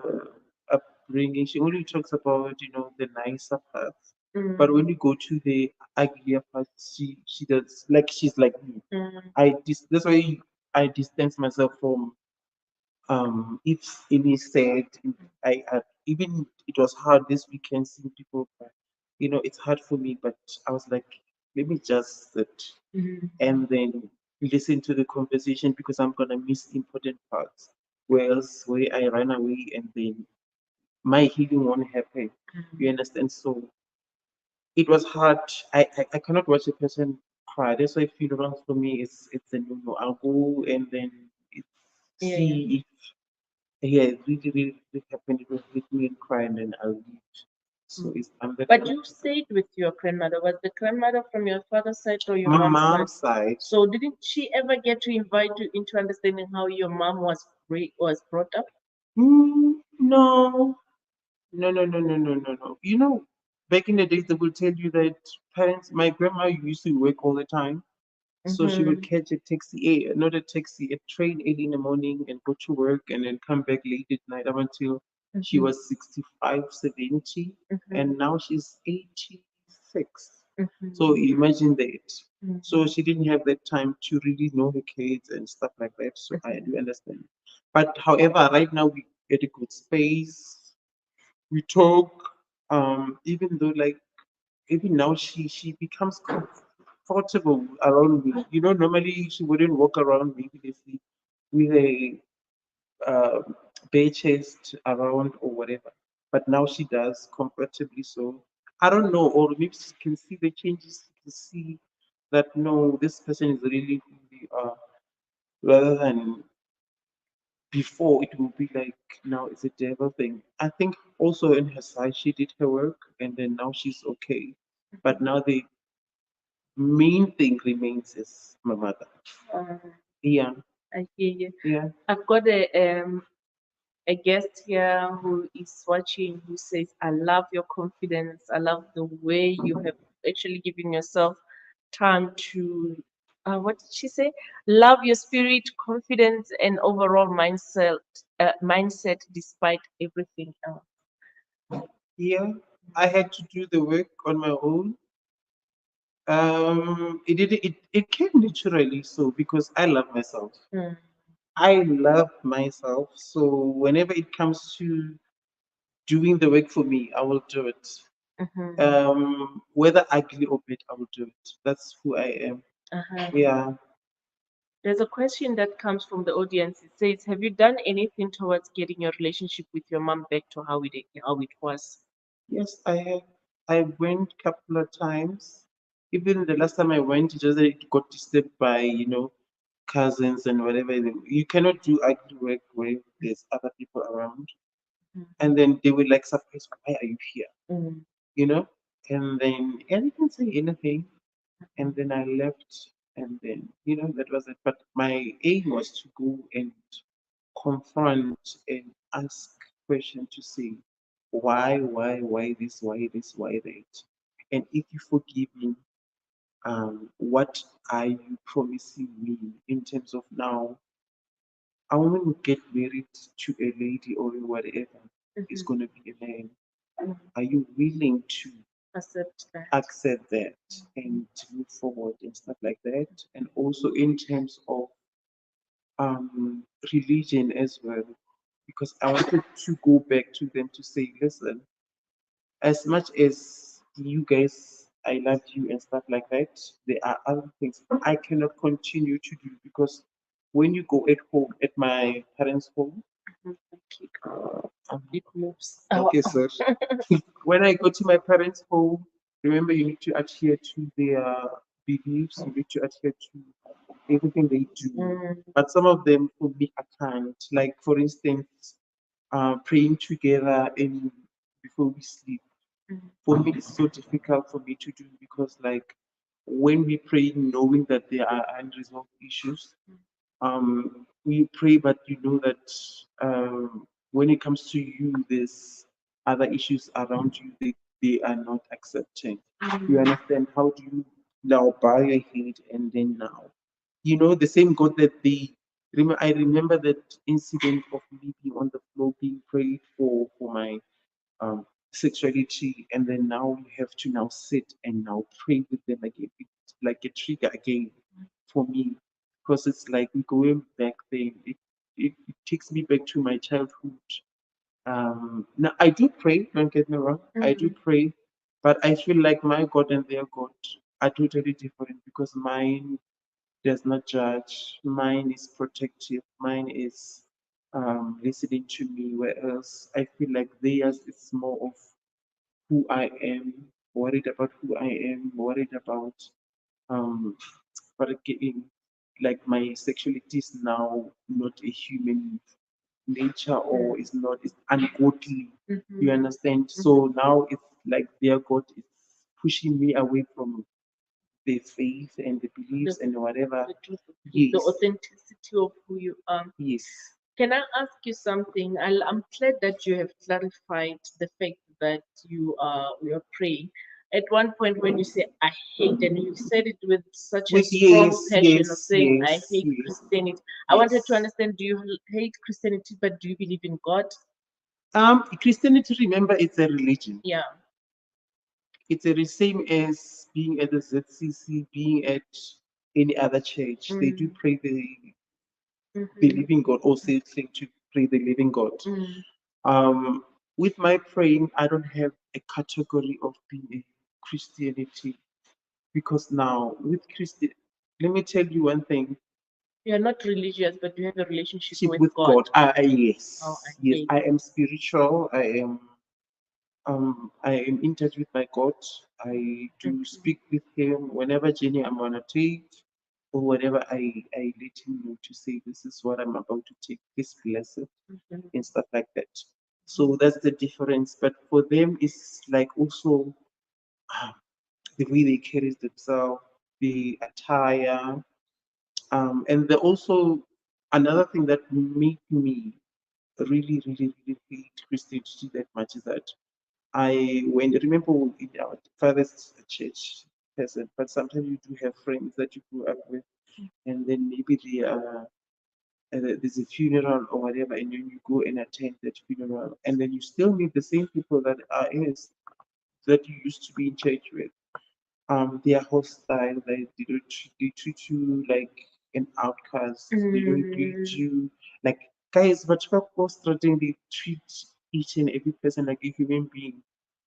upbringing. She only talks about the nicer parts. But when you go to the uglier parts, she does like she's like me. Mm. That's why I distance myself from if any said I even it was hard this weekend seeing people cry. It's hard for me, but I was like, let me just sit Mhm. and then listen to the conversation because I'm gonna miss important parts. Whereas where I ran away and then my healing won't happen. You understand? So it was hard. I cannot watch a person cry. That's why funerals for me it's a no no. I'll go and then it's, Yeah, yeah. see if it really, really, really happened. It will hit me and cry and then I'll leave. So I'm that But kind you of person. stayed with your grandmother. Was the grandmother from your father's side or your My mom's side? mom's side. So didn't she ever get to invite you into understanding how your mom was brought up? No, no, no, no, no, no, no, no. Back in the days, they will tell you that my grandma used to work all the time. So she would catch a taxi, not a taxi, a train early in the morning and go to work and then come back late at night up until she was 65, 70, and now she's 86. So imagine that. So she didn't have that time to really know her kids and stuff like that. So I do understand. But however, right now we get a good space. We talk, even though like even now she becomes comfortable around me. Normally she wouldn't walk around me with a uh, bare chest around or whatever. But now she does comfortably. So I don't know, or maybe she can see the changes. She can see that no, this person is really who they are, rather than before it would be like now it's a devil thing. I think also in her side she did her work and then now she's okay. But now the main thing remains is my mother. Uh, Yeah, I hear you. yeah. I've got a guest here who is watching who says, I love your confidence. I love the way you have actually given yourself time to, what did she say? Love your spirit, confidence, and overall mindset despite everything else. Yeah, I had to do the work on my own. It came naturally so because I love myself. Mm. I love myself. So whenever it comes to doing the work for me, I will do it. Mhm. Whether ugly or bad, I will do it. That's who I am. Uh-huh. Yeah. There's a question that comes from the audience. It says, have you done anything towards getting your relationship with your mom back to how it was? Yes, I have. I went couple of times. Even the last time I went, it just that it got disturbed by, cousins and whatever. You cannot do ugly work where there's other people around. And then they were like surprised, why are you here? Mm. You know? And then I didn't say anything. And then I left. And then, that was it. But my aim was to go and confront and ask questions to say, why this, why that? And if you forgive me, what are you promising me in terms of now? I want to get married to a lady or whatever is going to be a man. Are you willing to accept that and to move forward and stuff like that? And also in terms of religion as well, because I wanted to go back to them to say, listen, as much as you guys, I love you and stuff like that, there are other things I cannot continue to do because when you go at home, at my parents' home, it moves. Okay, sir. When I go to my parents' home, remember you need to adhere to their beliefs, you need to adhere to everything they do. But some of them, for me, I can't. Like, for instance, praying together in before we sleep. For me, it's so difficult for me to do because, like, when we pray, knowing that there are unresolved issues, we pray, but you know that when it comes to you, there's other issues around you they are not accepting. You understand? How do you now bow your head and then now? The same God that I remember that incident of me being on the floor being prayed for my um, sexuality, and then now you have to now sit and now pray with them again. It's like a trigger again for me because it's like we're going back there. It takes me back to my childhood. Now I do pray, don't get me wrong, I do pray, but I feel like my God and their God are totally different because mine does not judge. Mine is protective. Mine is listening to me. Whereas I feel like theirs is more of who I am, worried about who I am, worried about um, but again, like my sexuality is now not a human nature or is not is ungodly. You understand? So now it's like their God is pushing me away from the faith and the beliefs and whatever. The authenticity of who you are. Yes. Can I ask you something? I'm glad that you have clarified the fact that you're praying. At one point, when you say "I hate," and you said it with such a strong passion of saying "I hate Christianity," I wanted to understand: do you hate Christianity, but do you believe in God? Christianity, remember, it's a religion. Yeah. It's the same as being at the ZCC, being at any other church. They do pray the living God, or say to pray the living God. With my praying, I don't have a category of being a Christianity because now with Christian, let me tell you one thing. You're not religious, but you have a relationship with God. Yes, oh, yes, I am spiritual. I am in touch with my God. I do speak with Him whenever journey I'm gonna take, or whatever I let Him know to say this is what I'm about to take. This blessed and stuff like that. So that's the difference. But for them, it's like also the way they carry themselves, the attire, and the also another thing that made me really, really, really hate Christianity that much is that remember in our father's church person, but sometimes you do have friends that you grew up with, and then maybe there's a funeral or whatever, and then you go and attend that funeral, and then you still meet the same people that you used to be in church with. They are hostile. They treat you like an outcast. They don't greet you like guys. But frustrating. They treat each and every person like a human being,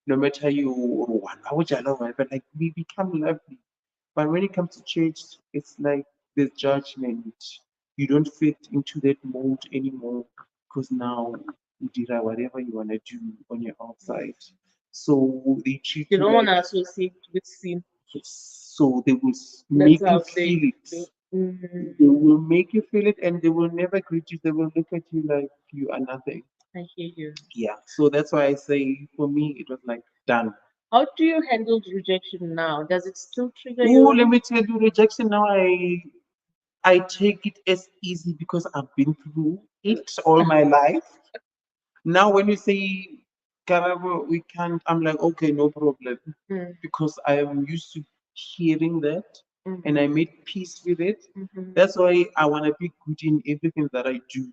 no matter you one. But like we become lovely. But when it comes to church, it's like there's judgment. You don't fit into that mold anymore because now you did whatever you want to do on your outside. So they treat you you don't want to like associate with sin. yes. So they will make you feel it. They will make you feel it, and they will never greet you. They will look at you like you are nothing. I hear you. Yeah. So that's why I say for me it was like done. How do you handle rejection now? Does it still trigger Oh, you? let me tell you, rejection now I take it as easy because I've been through it all my life. Now when you say Karabo, we can't, I'm like, okay, no problem. Mm, Because I am used to hearing that and mhm, I made peace with it. mhm, That's why I want to be good in everything that I do.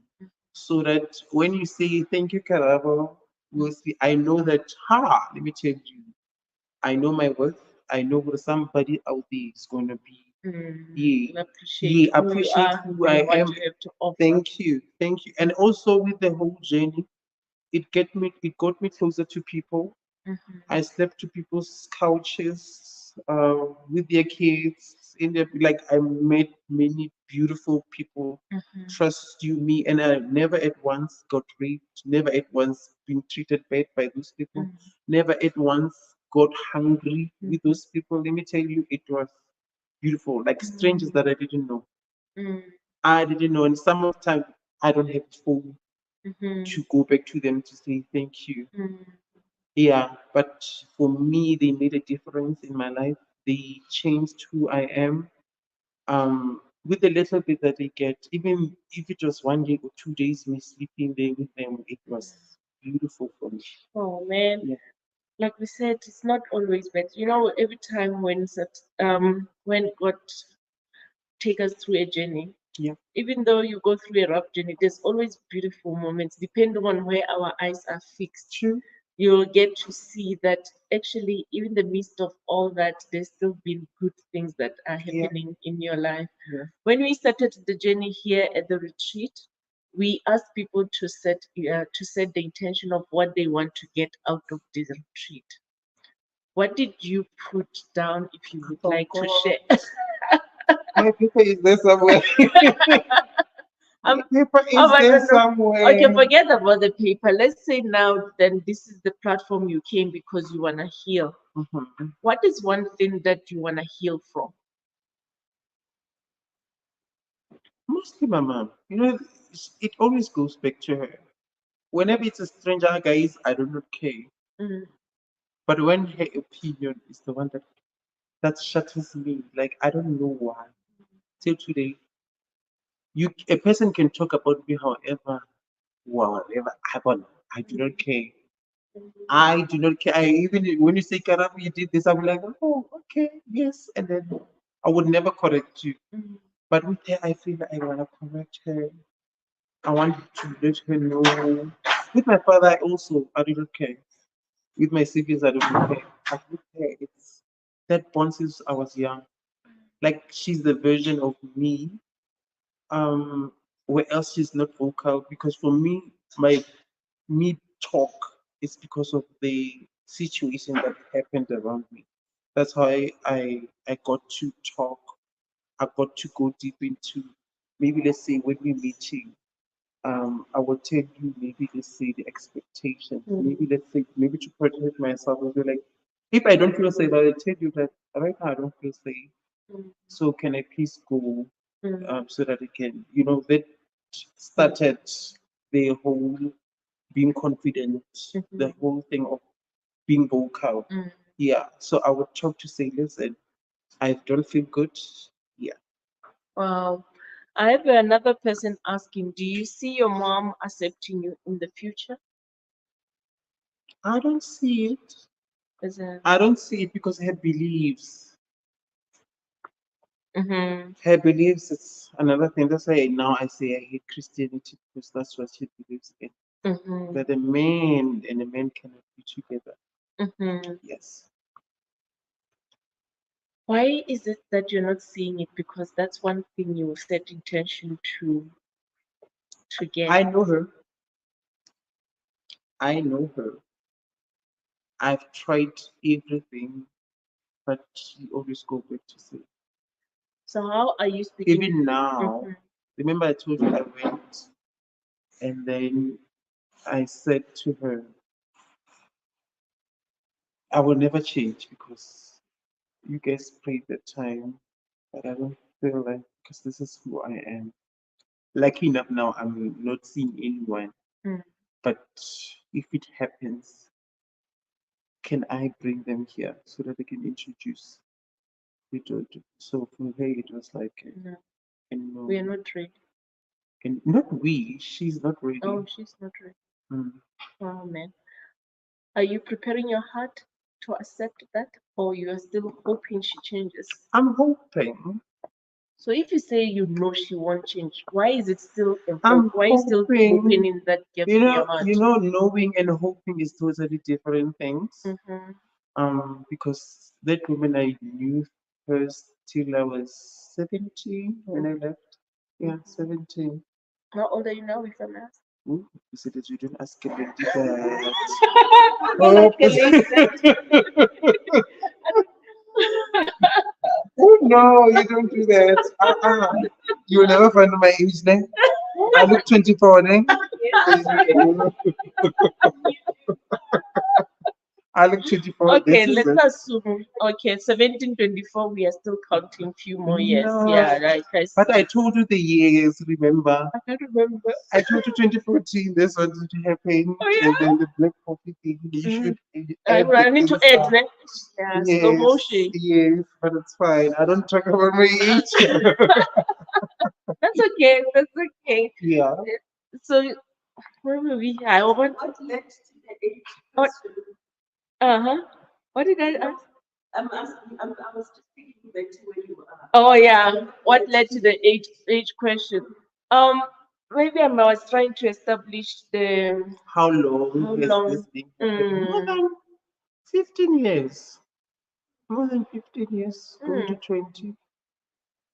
So that when you say thank you, Karabo, we'll see, I know that, let me tell you, I know my worth. I know what somebody out there is going to be. Yeah, appreciate yeah, who you appreciate are who I and what am. you have to offer. Thank you, thank you. And also with the whole journey, it got me closer to people. Mhm, I slept to people's couches with their kids in their like I met many beautiful people. mhm, Trust you me, and I never at once got raped. Never at once been treated bad by those people. mhm, Never at once got hungry with mhm, those people. Let me tell you, it was beautiful. Like strangers mhm, that I didn't know. mhm, I didn't know, and some of the time I don't have phone mhm, to go back to them to say thank you. mhm. Yeah, but for me, they made a difference in my life. They changed who I am. With the little bit that they get, even if it was 1 day or 2 days, me sleeping there with them, it was beautiful for me. Oh man, Yeah, like we said, it's not always bad. You know, every time when God take us through a journey, yeah, even though you go through a rough journey, there's always beautiful moments, depending on where our eyes are fixed. true. You'll get to see that actually, even in the midst of all that, there's still been good things that are Yeah, happening in your life. yeah, When we started the journey here at the retreat, we asked people to set the intention of what they want to get out of this retreat. What did you put down, if you would oh like to God, share? my paper is there somewhere. Um, My paper oh, is but there no, no. Okay, somewhere. forget about the paper. Let's say now, then this is the platform you came because you want to heal. Mhm. What is one thing that you want to heal from? Mostly my mom. It always goes back to her. Whenever it's a stranger, guys, I do not care. Mm, But when her opinion is the one that shatters me, like I don't know why. Till today, a person can talk about me however, whatever I want. I do not care. I do not care. I even when you say Karab, you did this, I'm like, oh, okay, yes, and then I would never correct you. mm, But with her, I feel like I wanna correct her. I want to let her know. With my father, I do not care. With my siblings, I don't care. But with her, it's that bond since I was young. Like she's the version of me where else she's not vocal because for me my me talk is because of the situation that happened around me. That's how I got to talk. I got to go deep into maybe let's say when we're meeting, I will tell you maybe let's say the expectations, maybe mm, let's say maybe to protect myself I'll be like if I don't feel safe I'll tell you that right now I don't feel safe, mm, so can I please go mm, so that I can, that mm, started the whole being confident, the mhm, whole thing of being vocal. mm. Yeah. So I would talk to say, listen, I don't feel good. Yeah. Wow. I have another person asking, do you see your mom accepting you in the future? I don't see it. As a, I don't see it because her beliefs. mm-hmm, Her beliefs is another thing. That's why now I say I hate Christianity because that's what she believes in. mm-hmm, That a man and a man cannot be together. mm-hmm. Yes. Why is it that you're not seeing it? Because that's one thing you set intention to get. I know her. I know her. I've tried everything, but she always go back to say. So how are you speaking? Even now, Mm-hmm, remember I told you I went and then I said to her, I will never change because you guys prayed that time, but I don't feel like because this is who I am. Lucky enough now I'm not seeing anyone, mm, but if it happens, can I bring them here so that they can introduce you to it? So for her, it was like, No, no. we are not ready. And not we, she's not ready. Oh, she's not ready. Mm. Oh, man. Are you preparing your heart to accept that, or you are still hoping she changes? I'm hoping. So if you say you know she won't change, why is it still a I'm hope? Why is still hoping. opening that gap in your heart? Knowing and hoping is totally different things. Because that woman I knew first till I was 17 when I left. Yeah, 17. How old are you now, if I'm asked? Ooh, you said that you don't ask a lady that. Oh, oh no, you don't do that. You'll never find my age then. I look 24 then. I look 24. Okay, let's assume. Okay, 1724, we are still counting few more years. No, yeah, right. But I told you the years, remember? I can't remember. I told you 2014, this one to happen. Oh, yeah? And then the black coffee thing. You should I need to add that. Yeah, yes, slow motion. Yes, but it's fine. I don't talk about my age. That's okay. That's okay. Yeah. So, where were we? I want. What? Uh-huh. What did I ask? I was just thinking back to where you are. Oh yeah. What led to the age question? Maybe I was trying to establish the how long has this been happening? More than 15 years. More than 15 years. Going to 20.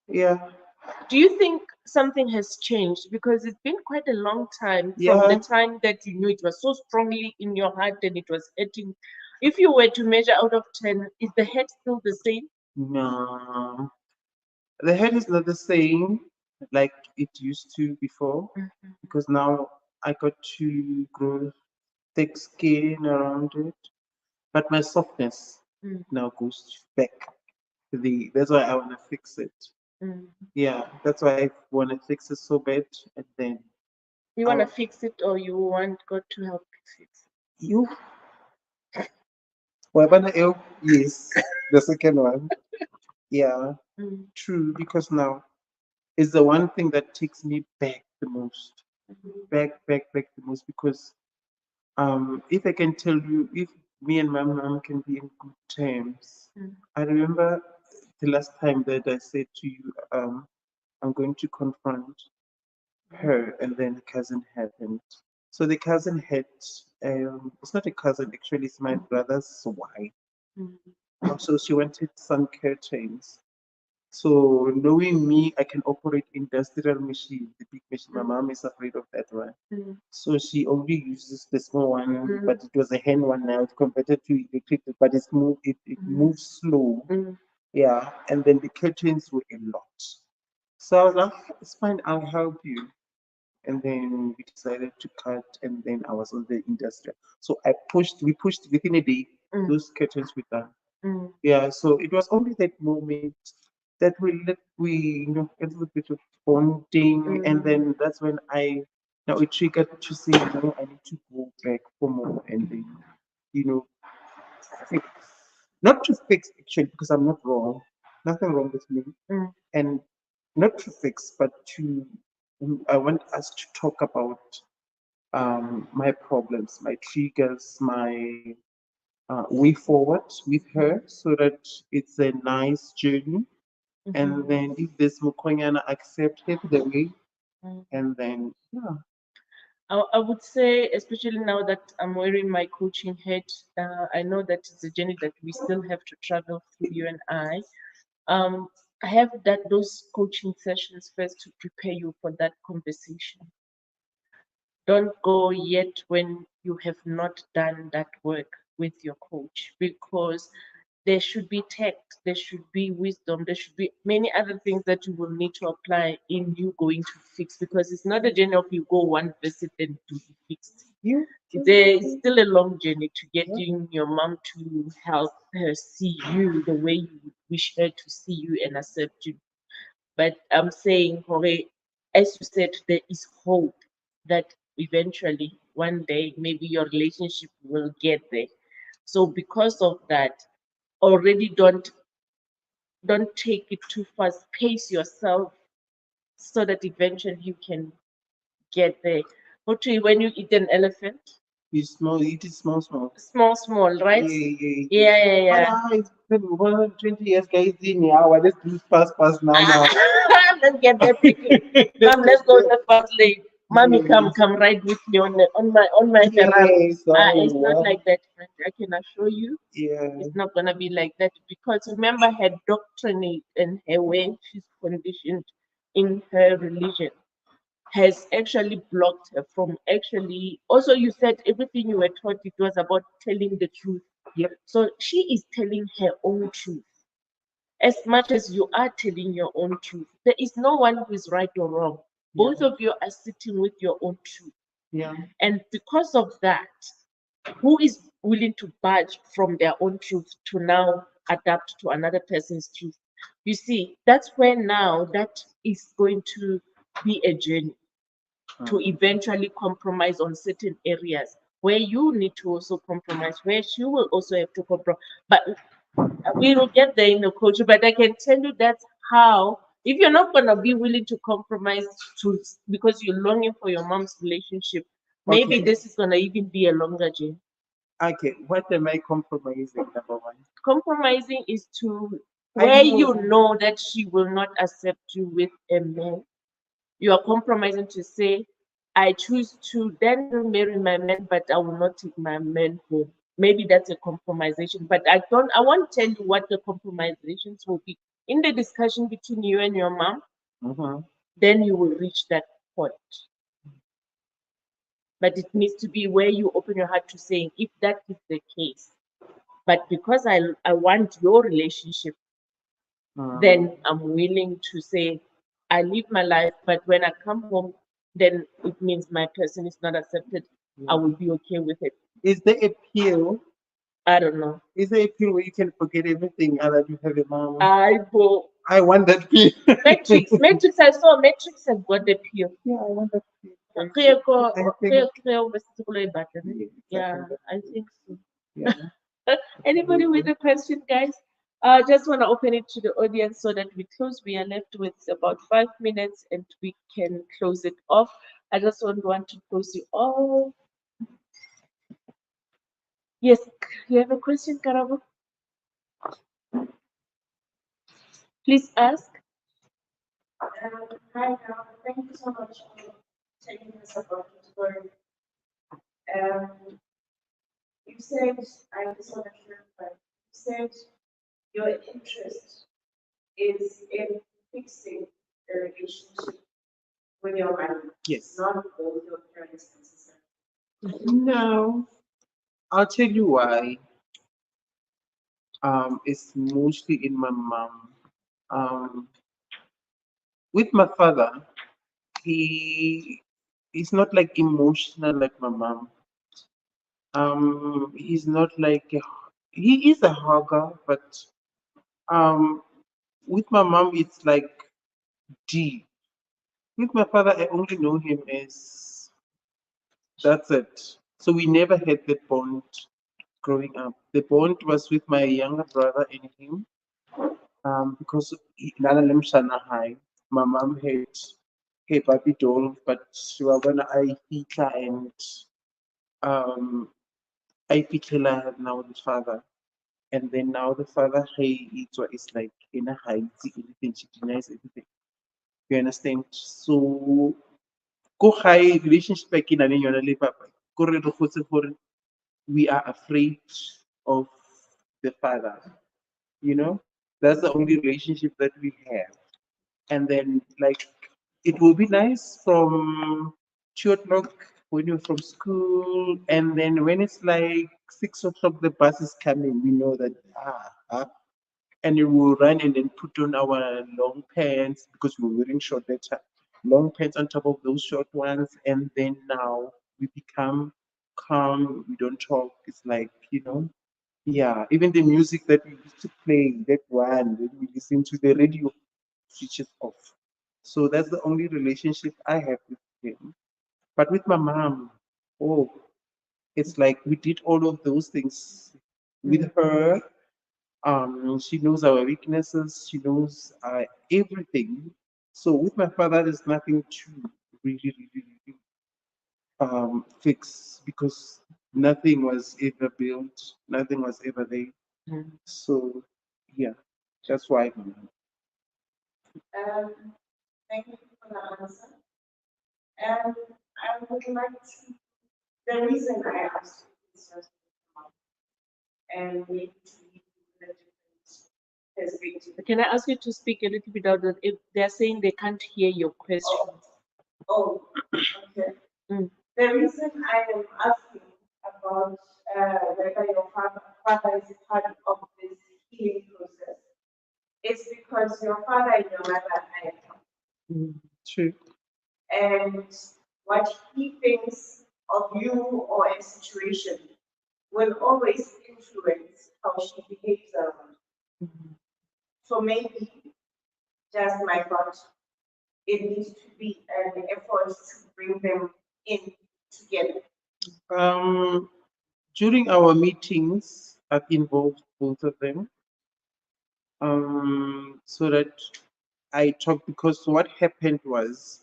Yeah. Do you think something has changed? Because it's been quite a long time from the time that you knew it was so strongly in your heart and it was hurting. If you were to measure out of 10, is the head still the same? No. The head is not the same like it used to before, because now I got to grow thick skin around it. But my softness now goes back. That's why I want to fix it. Yeah, that's why I want to fix it so bad, and then you want to fix it, or you want God to help fix it? You. Well, yes, the second one. Yeah, true. Because now it's the one thing that takes me back the most. Back the most. Because if I can tell you, if me and my mom can be in good terms, I remember the last time that I said to you, I'm going to confront her, and then the cousin happened. So the cousin had, it's not a cousin, actually, it's my brother's wife. So she wanted some curtains. So knowing me, I can operate industrial machine, the big machine. My mom is afraid of that one. So she only uses the small one, but it was a hand one now. It's converted to electric, but it moves slow. Yeah, and then the curtains were a lot. So I was like, it's fine, I'll help you. And then we decided to cut, and then I was on the industrial. So we pushed within a day, those curtains were done. Yeah, so it was only that moment that we a little bit of bonding, and then that's when now it triggered to say, I need to go back for more, and then you know fix, not to fix actually, because I'm not wrong, nothing wrong with me, and not to fix, but to I want us to talk about my problems, my triggers, my way forward with her, so that it's a nice journey. And then if this Mukonyana accept it the way, and then yeah. I would say, especially now that I'm wearing my coaching hat, I know that it's a journey that we still have to travel through, you and I. I have those coaching sessions first to prepare you for that conversation. Don't go yet when you have not done that work with your coach, because there should be tact, there should be wisdom, there should be many other things that you will need to apply in you going to fix, because it's not a journey of you go one visit and to be fixed. It's still a long journey to getting your mom to help her see you the way you would wish her to see you and accept you. But I'm saying, Jorge, as you said, there is hope that eventually one day maybe your relationship will get there. So because of that, already don't take it too fast. Pace yourself so that eventually you can get there. Actually, when you eat an elephant, you small, it is small, small. small, right? Yeah. Yeah. It's been 120 years, guys. In yeah, let's do fast now. Let's get there quickly. Mom, let's go in the fast lane. Mommy, Yes. come ride with me on my Ferrari. Yes, It's not like that, friend. I can assure you, yeah. it's not gonna be like that because remember her doctrinate and her way she's conditioned in her religion has actually blocked her from actually. Also, you said everything you were taught it was about telling the truth. Yep. So she is telling her own truth. As much as you are telling your own truth, there is no one who is right or wrong. Both of you are sitting with your own truth. Yeah. And because of that, who is willing to budge from their own truth to now adapt to another person's truth? You see, that's where now that is going to be a journey to eventually compromise on certain areas where you need to also compromise, where she will also have to compromise. But we will get there in the culture, but I can tell you that's how, if you're not going to be willing to compromise to because you're longing for your mom's relationship, maybe Okay. this is going to even be a longer journey. Okay, what am I compromising, number one? Compromising is to I where know. you know that she will not accept you with a man. You are compromising to say, I choose to then still marry my man, but I will not take my man home. Maybe that's a compromisation, but I won't tell you what the compromisations will be. In the discussion between you and your mom, Mm-hmm. then you will reach that point. But it needs to be where you open your heart to saying, if that is the case, but because I want your relationship, then I'm willing to say, I live my life, but when I come home, then it means my person is not accepted. I will be okay with it. Is there a pill? I don't know. Is there a pill where you can forget everything and that you have a mom? I go I want that pill. Matrix. I saw Matrix and got the pill. Yeah, I want that pill. Yeah, I think so. Yeah. Anybody with a question, guys? Just want to open it to the audience so that we close. We are left with about 5 minutes and we can close it off. I just want to close you all. Yes, you have a question, Karabo? Please ask. Hi, thank you so much for taking this opportunity. Um, you said, I just want to clarify, you said your interest is in fixing the relationship with your mother. Yes. Not with your parents and sister. No. I'll tell you why. It's mostly in my mom. Um, with my father, he he's not like emotional like my mom. He's not like he is a hugger, but um, with my mom it's like deep. With my father, I only know him as that's it. So we never had that bond growing up. The bond was with my younger brother and him, because Nana Lemshana High, my mom had hey Barbie doll, but she was when I feature and um I feature now the father. And then now the father hey is like in a high everything, she denies everything. You understand? So go high relationship like in a papa. Go re re gotse gore we are afraid of the father. You know? That's the only relationship that we have. And then like it will be nice from 2 o'clock when you're from school, and then when it's like 6 o'clock the bus is coming, we know that and we will run and then put on our long pants because we were wearing short that time, long pants on top of those short ones, and then now we become calm, we don't talk, it's like, yeah, even the music that we used to play, that one that we listen to, the radio switches off. So that's the only relationship I have with him. But with my mom, oh, it's like we did all of those things with her. She knows our weaknesses. She knows everything. So with my father, there's nothing to really fix because nothing was ever built. Nothing was ever there. So yeah, that's why. Thank you for the answer. And I would like to, the reason I asked you is just and we need to leave a different perspective. Can I ask you to speak a little bit louder? If they're saying they can't hear your question. Oh, okay. Mm. The reason I am asking about whether your father is part of this healing process is because your father and your mother are True. and what he thinks of you or a situation will always influence how she behaves around. So maybe, just my thought, it needs to be an effort to bring them in together. During our meetings, I've involved both of them so that I talked because what happened was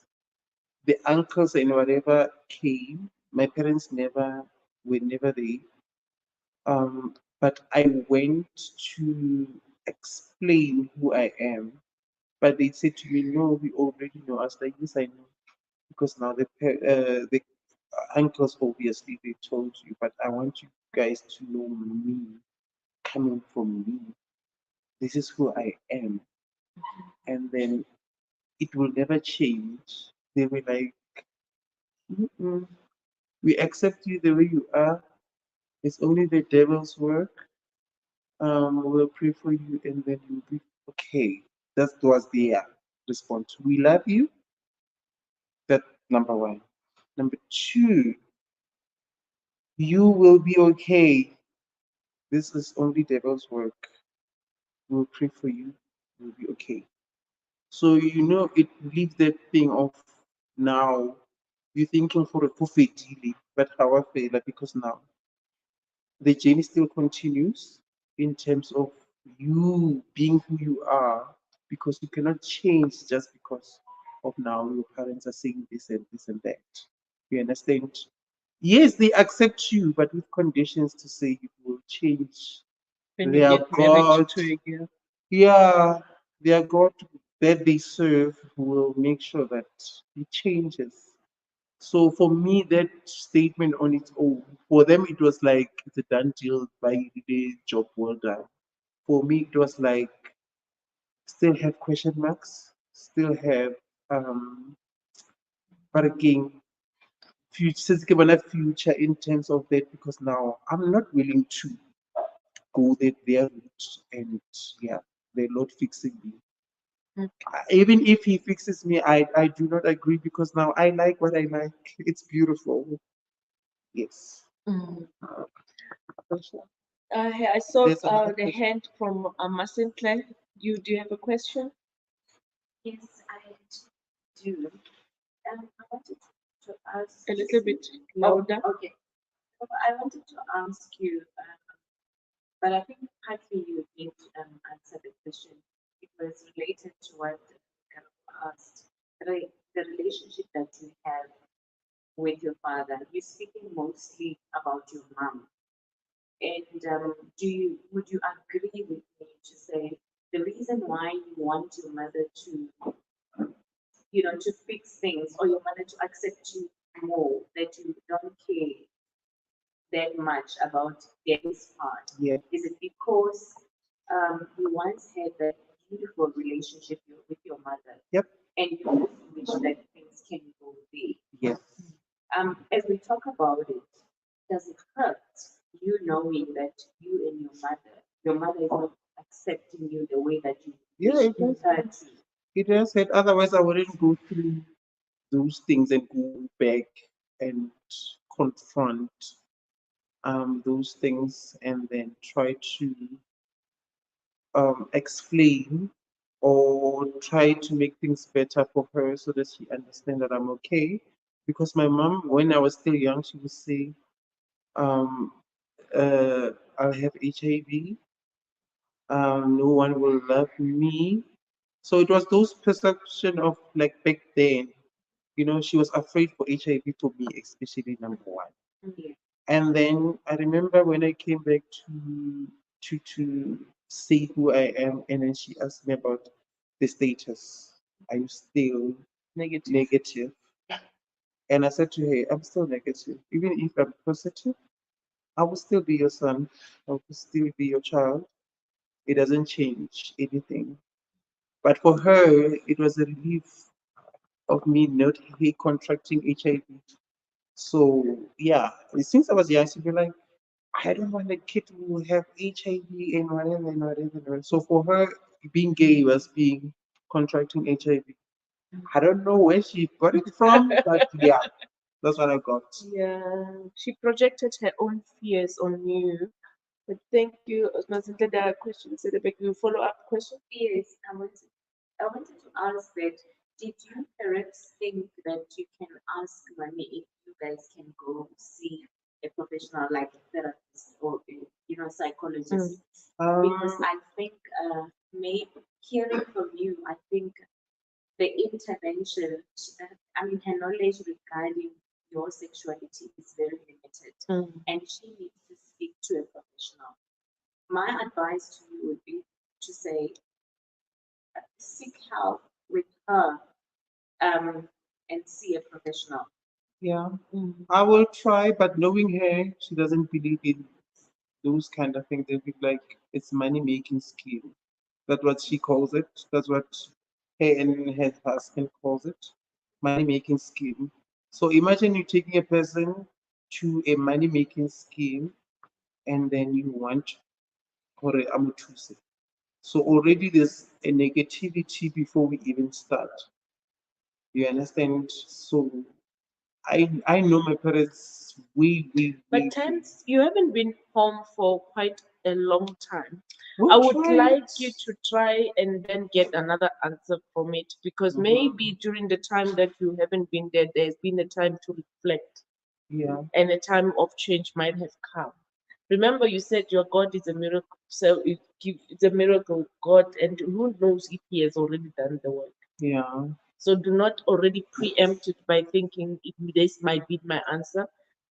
the uncles and whatever came, my parents were never there. But I went to explain who I am. But they said to me, no, we already know. I was like, yes, I know. Because now the uncles, obviously, they told you, but I want you guys to know me, coming from me. This is who I am. And then it will never change. They were like, "Mm-mm. We accept you the way you are. It's only the devil's work. We'll pray for you and then you'll be okay." That was their response. We love you. That number one. Number two, you will be okay. This is only devil's work. We'll pray for you. You'll be okay. So it leaves that thing of now you're thinking for a perfect healing, but however, because now the journey still continues in terms of you being who you are, because you cannot change just because of now your parents are saying this and this and that. You understand? Yes, they accept you, but with conditions to say you will change When you their get married God. to a girl. Yeah, their God that they serve will make sure that it changes. So for me, that statement on its own, for them it was like it's a done deal, by the job well done. For me, it was like still have question marks, still have parking future in terms of that, because now I'm not willing to go their route, and yeah, the Lord fixing me. Even if he fixes me, I do not agree, because now I like what I like. It's beautiful. Yes. I saw There's another the question. hand from Masenklen. Do you have a question? Yes, I do. I wanted to ask A little bit louder. Okay. So I wanted to ask you, but I think partly you did answer the question. It was related to what Karabo asked. The relationship that you have with your father. You're speaking mostly about your mom. And would you agree with me to say the reason why you want your mother to fix things, or your mother to accept you more, that you don't care that much about Daddy's part? Yeah. Is it because you once had that beautiful relationship with your mother? Yep. And you wish that things can go there? Yes. As we talk about it, does it hurt you knowing that you and your mother is not accepting you the way that you Yeah, wish it does. her to? It has said, otherwise I wouldn't go through those things and go back and confront those things and then try to explain or try to make things better for her so that she understands that I'm okay. Because my mom, when I was still young, she would say, um, I'll have HIV. No one will love me. So it was those perception of like back then, she was afraid for HIV for me, especially number one. Yeah. And then I remember when I came back to see who I am, and then she asked me about the status. Are you still negative? And I said to her, I'm still negative. Even if I'm positive, I will still be your son. I will still be your child. It doesn't change anything. But for her, it was a relief of me not contracting HIV. So yeah, since I was young, she'd be like, I don't want a kid who have HIV and whatever and whatever. And whatever. So for her, being gay was being contracting HIV. I don't know where she got it from, but yeah, that's what I got. Yeah, she projected her own fears on you. But thank you, Mazinda. There are questions at the back. You follow up question? Yes, I wanted to ask that, did you perhaps think that you can ask mommy if you guys can go see a professional like a therapist or psychologist? Because Um, I think maybe hearing from you, I think the intervention, her knowledge regarding your sexuality is very limited, and she needs to speak to a professional. My advice to you would be to say, seek help with her, and see a professional. yeah, I will try, but knowing her, she doesn't believe in those kind of things. They'll be like, it's money making scheme. That's what she calls it. That's what her and her husband calls it. Money making scheme. So imagine you taking a person to a money making scheme and then you want for a amutuse. So already there's a negativity before we even start. You understand? So I know my parents But times you haven't been home for quite a long time. we'll I would try like it. you to try and then get another answer from it because maybe during the time that you haven't been there, there's been a time to reflect Yeah. and a time of change might have come. Remember, you said your God is a miracle, so it's a miracle God, and who knows if He has already done the work. Yeah. So do not already preempt it by thinking this might be my answer.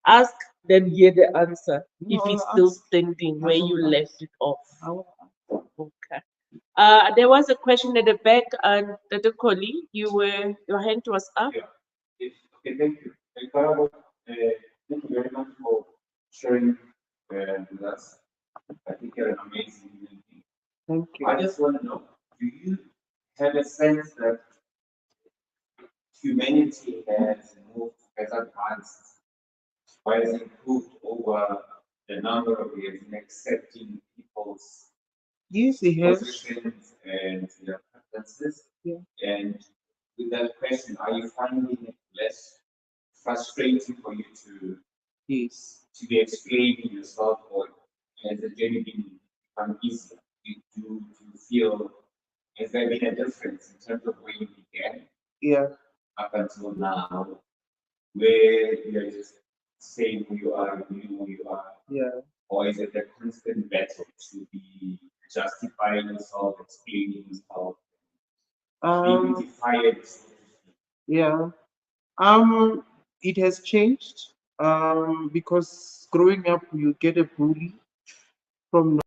Ask, then hear the answer No, if it's I'll still ask. standing I where will you ask. left it off. I will Okay. There was a question at the back, and Dr. Koli, your hand was up. Yeah. Yes. Okay, thank you. Karabo, thank you very much for sharing with us. I think you're an amazing human being. Thank you. I just want to know, do you have a sense that humanity has advanced, or has improved over the number of years in accepting people's Yes, it has. positions and their preferences? Yeah. And with that question, are you finding it less frustrating for you to Yes. be explaining yourself, or has the journey become easier? Do you feel, has there been a difference in terms of where you began Yeah. up until now, where you're just saying who you are, you know who you are, Yeah. or is it a constant battle to be justifying yourself, explaining yourself, being Um. defiant? Yeah. It has changed. Because growing up, you get a bully from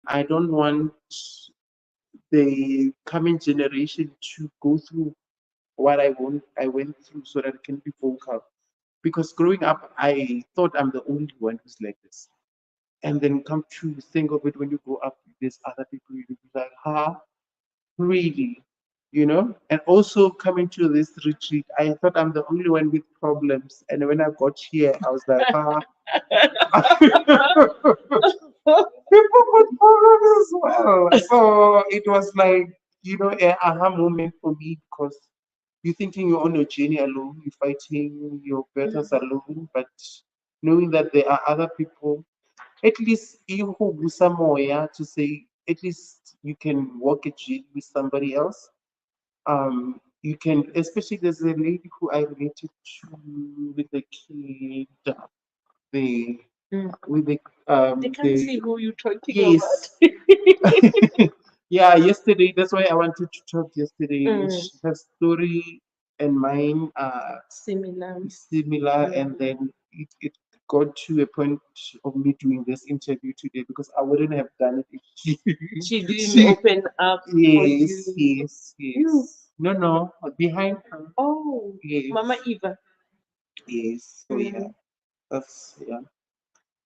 I don't want the coming generation to go through what I went through so that I can be vocal. Because growing up, I thought I'm the only one who's like this. And then come to think of it, when you grow up, there's other people, you'll be like, really? You know? And also coming to this retreat, I thought I'm the only one with problems. And when I got here, I was like, people with problems as well. So it was like, an aha moment for me, because you're thinking you're on your journey alone, you're fighting your battles alone, but knowing that there are other people, at least you who somewhere to say, at least you can walk a journey with somebody else. You can, especially there's a lady who I related to with the kid, the with the They can't see who you're talking yes. about. Yeah, yesterday, that's why I wanted to talk yesterday. Her story and mine are similar, and then it got to a point of me doing this interview today, because I wouldn't have done it if she didn't open up for yes, you. yes. No, behind her. Oh, Yes. Mama Eva. Yes. So yeah, that's yeah.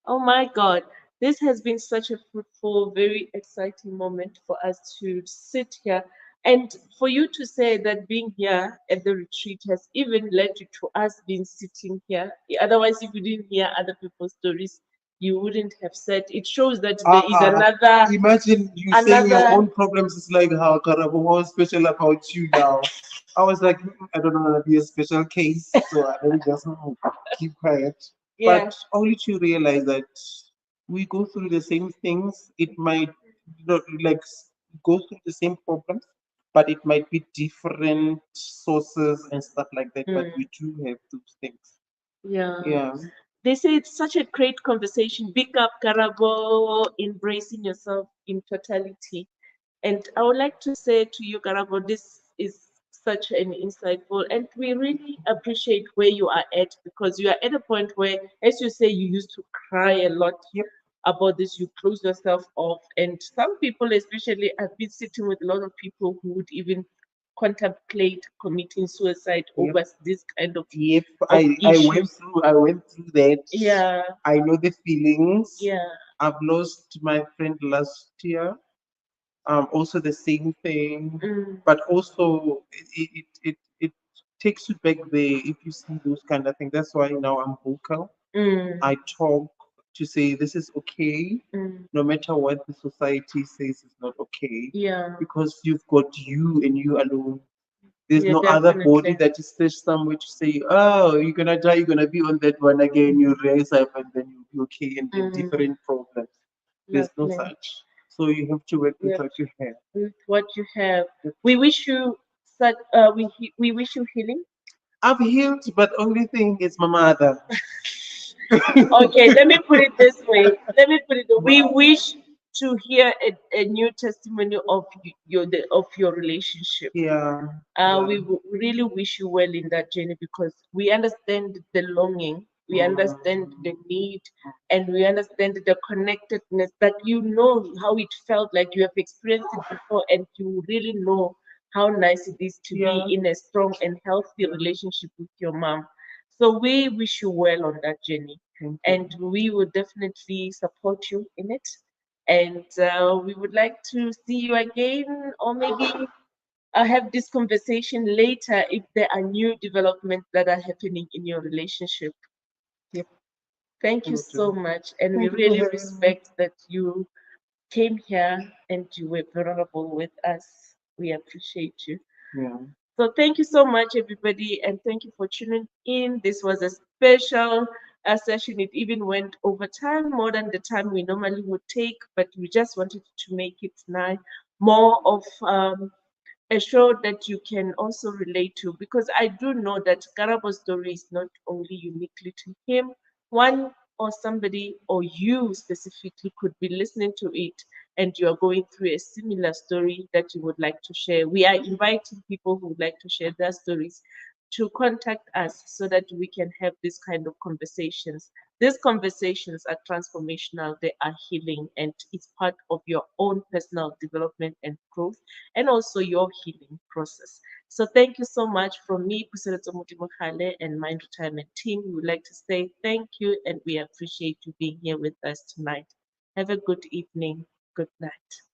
Oh my God, this has been such a fruitful, very exciting moment for us to sit here. And for you to say that being here at the retreat has even led you to us being sitting here. Otherwise, if you didn't hear other people's stories, you wouldn't have said. It shows that there is another. Imagine you saying your own problems is like how Karabo was special about you now. I was like, I don't know, to be a special case, so I let me just keep quiet. Yeah. But only to realize that we go through the same things. It might not like go through the same problems, but it might be different sources and stuff like that. But we do have those things. Yeah. Yeah. They say it's such a great conversation. Big up, Karabo, embracing yourself in totality. And I would like to say to you, Karabo, this is such an insightful, and we really appreciate where you are at, because you are at a point where, as you say, you used to cry a lot about this. You close yourself off, and some people, especially, I've been sitting with a lot of people who would even contemplate committing suicide over this kind of I went through that. Yeah. I know the feelings. Yeah. I've lost my friend last year. Also the same thing, but also it takes you back there if you see those kind of things. That's why now I'm vocal. I talk to say this is okay, no matter what the society says is not okay. Yeah. Because you've got you and you alone. There's Yeah, no other body definitely. that is stashed somewhere to say, oh, you're gonna die, you're gonna be on that one again, you raise up and then you'll be okay, and then different problems. There's no Lovely. such. So you have to work with Yeah. what you have. With what you have. We wish you such we wish you healing. I've healed, but only thing is my mother. Okay, let me put it this way. We wish to hear a new testimony of your relationship. Yeah. We really wish you well in that journey, because we understand the longing, we understand the need, and we understand the connectedness, that you know how it felt, like you have experienced it before, and you really know how nice it is to be in a strong and healthy relationship with your mom. So we wish you well on that journey, and we will definitely support you in it. And we would like to see you again, or maybe I'll have this conversation later if there are new developments that are happening in your relationship. Yep. Thank you so much. And we Thank you for really having me. respect that you came here and you were vulnerable with us. We appreciate you. Yeah. So thank you so much, everybody, and thank you for tuning in. This was a special session. It even went over time, more than the time we normally would take, but we just wanted to make it now more of a show that you can also relate to, because I do know that Karabo's story is not only uniquely to him. One or somebody or you specifically could be listening to it, and you are going through a similar story that you would like to share. We are inviting people who would like to share their stories. to contact us so that we can have this kind of conversations. These conversations are transformational, they are healing, and it's part of your own personal development and growth, and also your healing process. So thank you so much from me, Puseletso Mutimokhale, and Mind Retirement team. We would like to say thank you, and we appreciate you being here with us tonight. Have a good evening. Good night.